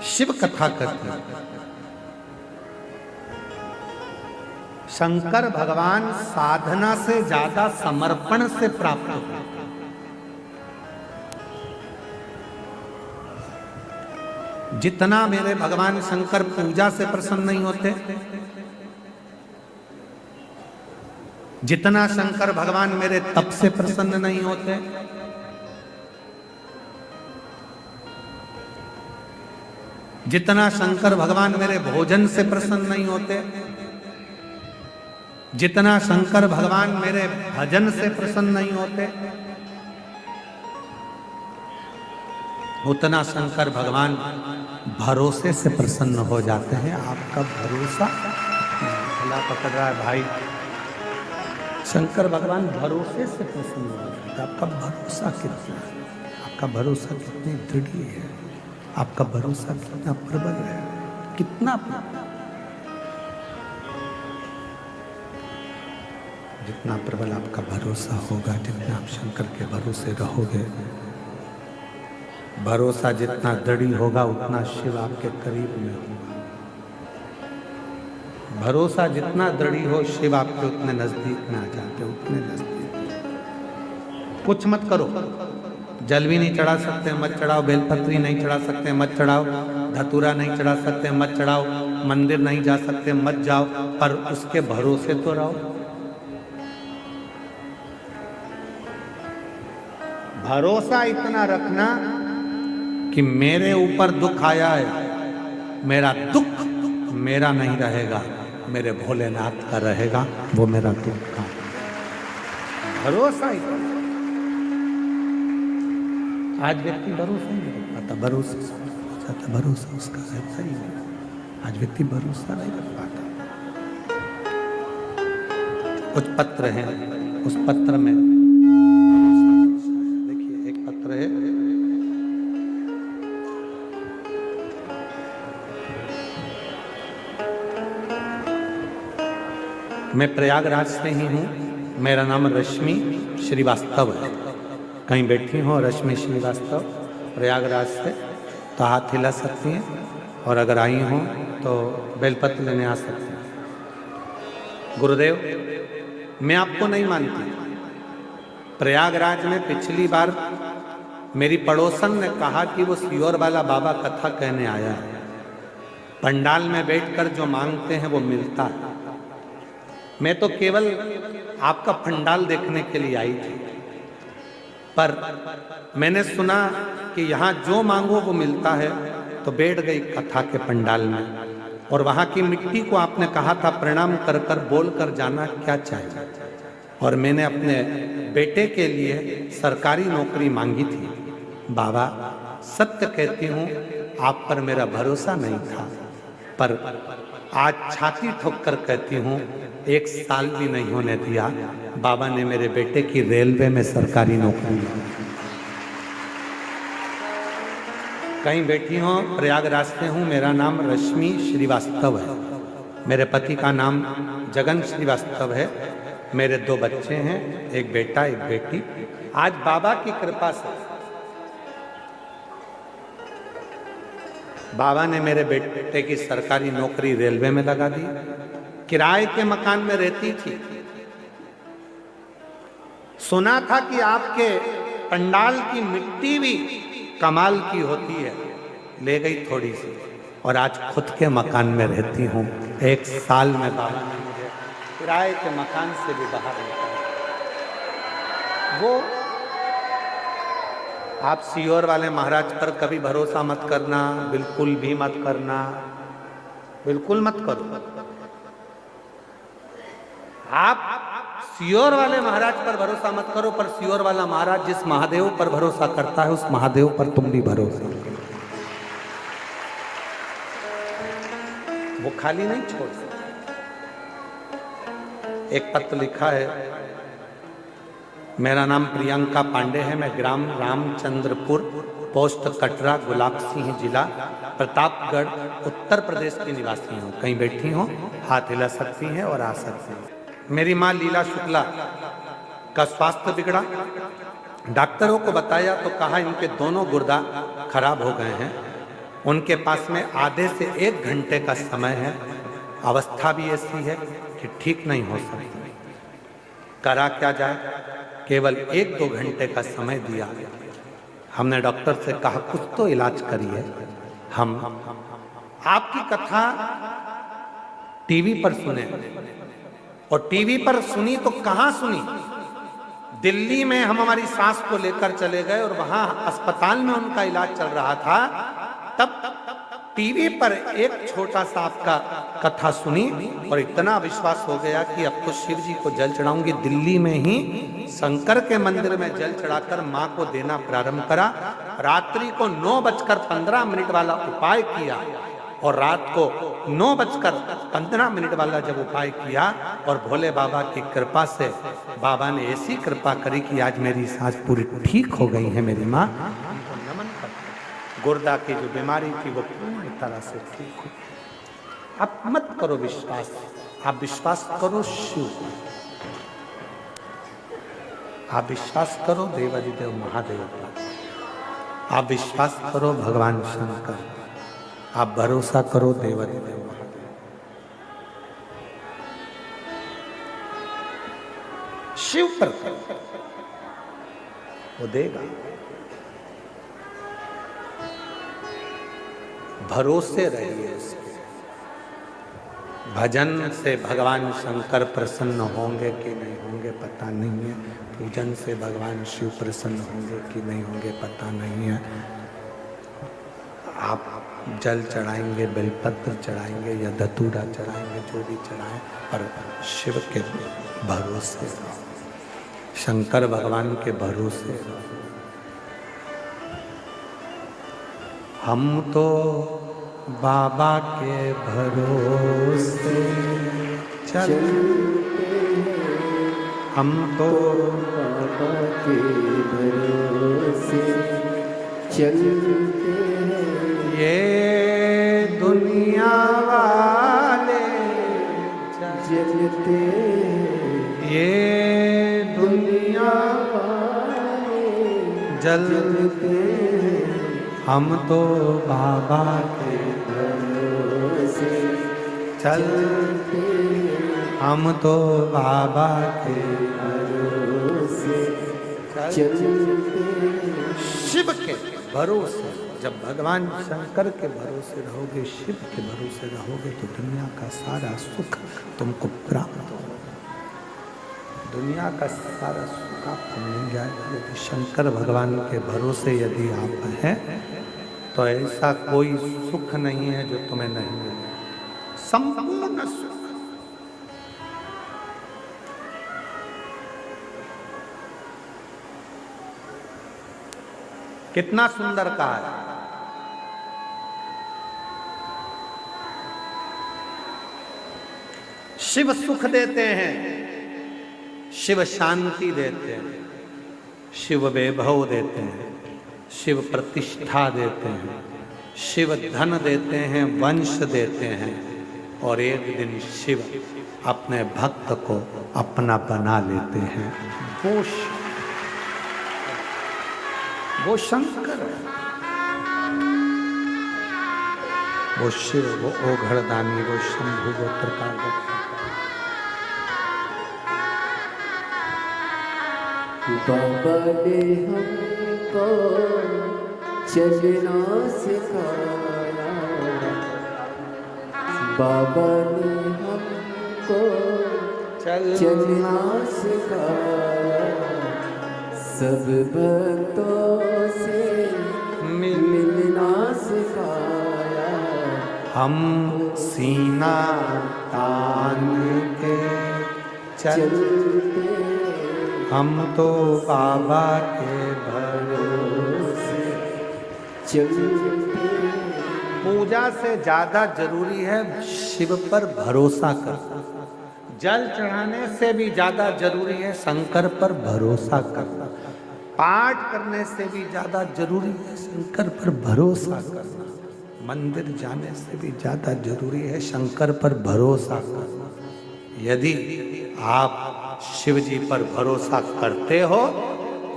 शिव कथा करते हैं। शंकर भगवान साधना से ज्यादा समर्पण से प्राप्त होते। जितना मेरे भगवान शंकर पूजा से प्रसन्न नहीं होते, जितना शंकर भगवान मेरे तप से प्रसन्न नहीं होते, जितना शंकर भगवान मेरे भोजन से प्रसन्न नहीं होते, जितना शंकर भगवान मेरे भजन से प्रसन्न नहीं होते, उतना शंकर भगवान भरोसे से प्रसन्न हो जाते हैं। आपका भरोसा भला पकड़ रहा है भाई। शंकर भगवान भरोसे से प्रसन्न हो जाते हैं। आपका भरोसा कितना है, आपका भरोसा कितनी दृढ़ है, आपका भरोसा कितना प्रबल है, कितना प्रबल। जितना प्रबल आपका भरोसा होगा, जितना आप शंकर के भरोसे रहोगे, भरोसा जितना दृढ़ होगा, उतना शिव आपके करीब में होगा। भरोसा जितना दृढ़ हो, शिव आपके उतने नजदीक में आ जाते, उतने नजदीक। कुछ मत करो, जल भी नहीं चढ़ा सकते मत चढ़ाओ, बेलपत्री नहीं चढ़ा सकते मत चढ़ाओ, धतूरा नहीं चढ़ा सकते मत चढ़ाओ, मंदिर नहीं जा सकते मत जाओ, पर उसके भरोसे तो रहो। भरोसा इतना रखना कि मेरे ऊपर दुख आया है, मेरा दुख मेरा नहीं रहेगा, मेरे भोलेनाथ का रहेगा, वो मेरा दुख का। भरोसा इतना। आज व्यक्ति भरोसा नहीं रख पाता, भरोसा हो जाता, भरोसा उसका रहता ही नहीं। आज व्यक्ति भरोसा नहीं रख पाता। कुछ पत्र हैं, उस पत्र में देखिए, एक पत्र है, मैं प्रयागराज से ही हूँ, मेरा नाम रश्मि श्रीवास्तव है। कहीं बैठी हो रश्मि श्रीवास्तव प्रयागराज से तो हाथ हिला सकती हैं, और अगर आई हो तो बेलपत्र लेने आ सकती हैं। गुरुदेव, मैं आपको नहीं मानती। प्रयागराज में पिछली बार मेरी पड़ोसन ने कहा कि वो सियोर वाला बाबा कथा कहने आया है, पंडाल में बैठकर जो मांगते हैं वो मिलता है। मैं तो केवल आपका पंडाल देखने के लिए आई थी, पर मैंने सुना कि यहाँ जो मांगो वो मिलता है, तो बैठ गई कथा के पंडाल में। और वहाँ की मिट्टी को आपने कहा था प्रणाम कर कर बोल कर जाना क्या चाहिए, और मैंने अपने बेटे के लिए सरकारी नौकरी मांगी थी। बाबा, सत्य कहती हूँ, आप पर मेरा भरोसा नहीं था, पर आज छाती ठोक कर कहती हूँ, 1 साल भी नहीं होने दिया, बाबा ने मेरे बेटे की रेलवे में सरकारी नौकरी दी। कहीं बैठी हो, प्रयागराज से हूँ, मेरा नाम रश्मि श्रीवास्तव है, मेरे पति का नाम जगन श्रीवास्तव है, मेरे 2 बच्चे हैं, एक बेटा एक बेटी। आज बाबा की कृपा से बाबा ने मेरे बेटे की सरकारी नौकरी रेलवे में लगा दी। किराए के मकान में रहती थी, सुना था कि आपके पंडाल की मिट्टी भी कमाल की होती है, ले गई थोड़ी सी, और आज खुद के मकान में रहती हूँ। 1 साल में बाबा ने मुझे किराए के मकान से भी बाहर निकाला। वो आप सियोर वाले महाराज पर कभी भरोसा मत करना, बिल्कुल भी मत करना, बिल्कुल मत करो। आप सियोर वाले महाराज पर भरोसा मत करो, पर सियोर वाला महाराज जिस महादेव पर भरोसा करता है, उस महादेव पर तुम भी भरोसा करो। वो खाली नहीं छोड़ सकते। एक पत्र लिखा है, मेरा नाम प्रियंका पांडे है, मैं ग्राम रामचंद्रपुर, पोस्ट कटरा, गुलाब सिंह जिला, प्रतापगढ़, उत्तर प्रदेश की निवासी हूँ। कहीं बैठी हो, हाथ हिला सकती हैं और आ सकती हैं। मेरी माँ लीला शुक्ला का स्वास्थ्य बिगड़ा, डॉक्टरों को बताया तो कहा इनके दोनों गुर्दा खराब हो गए हैं, उनके पास में आधे से 1 घंटे का समय है, अवस्था भी ऐसी है कि ठीक नहीं हो सकती। करा क्या जाए, केवल 1-2 घंटे का समय दिया। हमने डॉक्टर से कहा कुछ तो इलाज करिए। हम आपकी कथा टीवी पर सुने, और टीवी पर सुनी तो कहां सुनी, दिल्ली में हम हमारी सास को लेकर चले गए और वहां अस्पताल में उनका इलाज चल रहा था। तब टीवी पर एक छोटा सा आपका कथा सुनी और इतना विश्वास हो गया कि अब तो शिव जी को जल चढ़ाऊंगी। दिल्ली में ही शंकर के मंदिर में जल चढ़ाकर मां को देना प्रारंभ करा। रात्रि को 9:15 वाला उपाय किया और रात को 9:15 वाला जब उपाय किया और भोले बाबा की कृपा से बाबा ने ऐसी कृपा करी कि आज मेरी सांस पूरी ठीक हो गई है। मेरी माँ, नमन करते। गुर्दा की जो बीमारी थी वो पूरी तरह से ठीक हुई। आप मत करो विश्वास, आप विश्वास करो शिव, आप विश्वास करो देवादिदेव महादेव पर, आप विश्वास करो भगवान शंकर, आप भरोसा करो देवादिदेव महादेव। शिव पर करो, वो देगा। भरोसे रहिए इसके। भजन से भगवान शंकर प्रसन्न होंगे कि नहीं होंगे पता नहीं है। पूजन से भगवान शिव प्रसन्न होंगे कि नहीं होंगे पता नहीं है। आप जल चढ़ाएंगे, बेलपत्र चढ़ाएंगे या धतूरा चढ़ाएंगे, जो भी चढ़ाएं, पर शिव के भरोसे रहो, शंकर भगवान के भरोसे रहो। हम तो बाबा के भरोसे चलते हैं, हम तो बाबा के भरोसे चलते हैं। ये दुनिया वाले जलते, ये दुनिया वाले जलते, हम तो बाबा के भरोसे चलते, हम तो बाबा के भरोसे चलते। शिव के भरोसे, जब भगवान शंकर के भरोसे रहोगे, शिव के भरोसे रहोगे, तो दुनिया का सारा सुख तुमको प्राप्त हो। दुनिया का सारा सुख आपको मिल जाएगा। यदि शंकर भगवान के भरोसे यदि आप हैं, तो ऐसा कोई सुख नहीं है जो तुम्हें नहीं मिले। संपूर्ण सुख। कितना सुंदर कहा है। शिव सुख देते हैं, शिव शांति देते हैं, शिव वैभव देते हैं, शिव प्रतिष्ठा देते हैं, शिव धन देते हैं, वंश देते हैं, और एक दिन शिव अपने भक्त को अपना बना लेते हैं। वो शंकर है, वो शिव, वो ओघड़दानी, वो शंभु, वो त्रिकाल। बाबा ने हमको चलना सिखाया, बाबा ने हमको चलना सिखाया, सब भक्तों से मिलना सिखाया। हम सीना तान के चलते, हम तो बाबा के भरोसे चलते। पूजा से ज्यादा जरूरी है शिव पर भरोसा करना। जल चढ़ाने से भी ज्यादा जरूरी है शंकर पर भरोसा करना। पाठ करने से भी ज्यादा जरूरी है शंकर पर भरोसा करना। मंदिर जाने से भी ज्यादा जरूरी है शंकर पर भरोसा करना। यदि आप शिव जी पर भरोसा करते हो,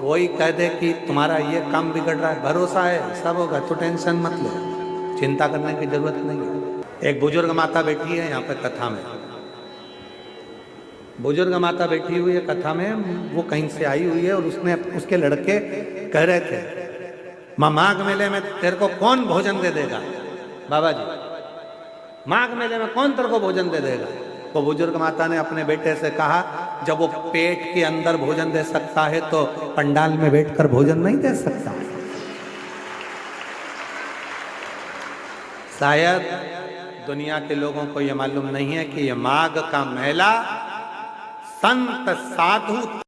कोई कह दे कि तुम्हारा ये काम बिगड़ रहा है, भरोसा है सब होगा, तो टेंशन मत लो, चिंता करने की जरूरत नहीं है। एक बुजुर्ग माता बैठी है यहाँ पे कथा में, बुजुर्ग माता बैठी हुई है कथा में, वो कहीं से आई हुई है और उसने उसके लड़के कह रहे थे माँ माघ मेले में तेरे को कौन भोजन दे देगा, बाबा जी माघ मेले में कौन तेरे को भोजन दे देगा। तो बुजुर्ग माता ने अपने बेटे से कहा जब वो पेट के अंदर भोजन दे सकता है तो पंडाल में बैठकर भोजन नहीं दे सकता। शायद दुनिया के लोगों को यह मालूम नहीं है कि यह माघ का मेला संत साधु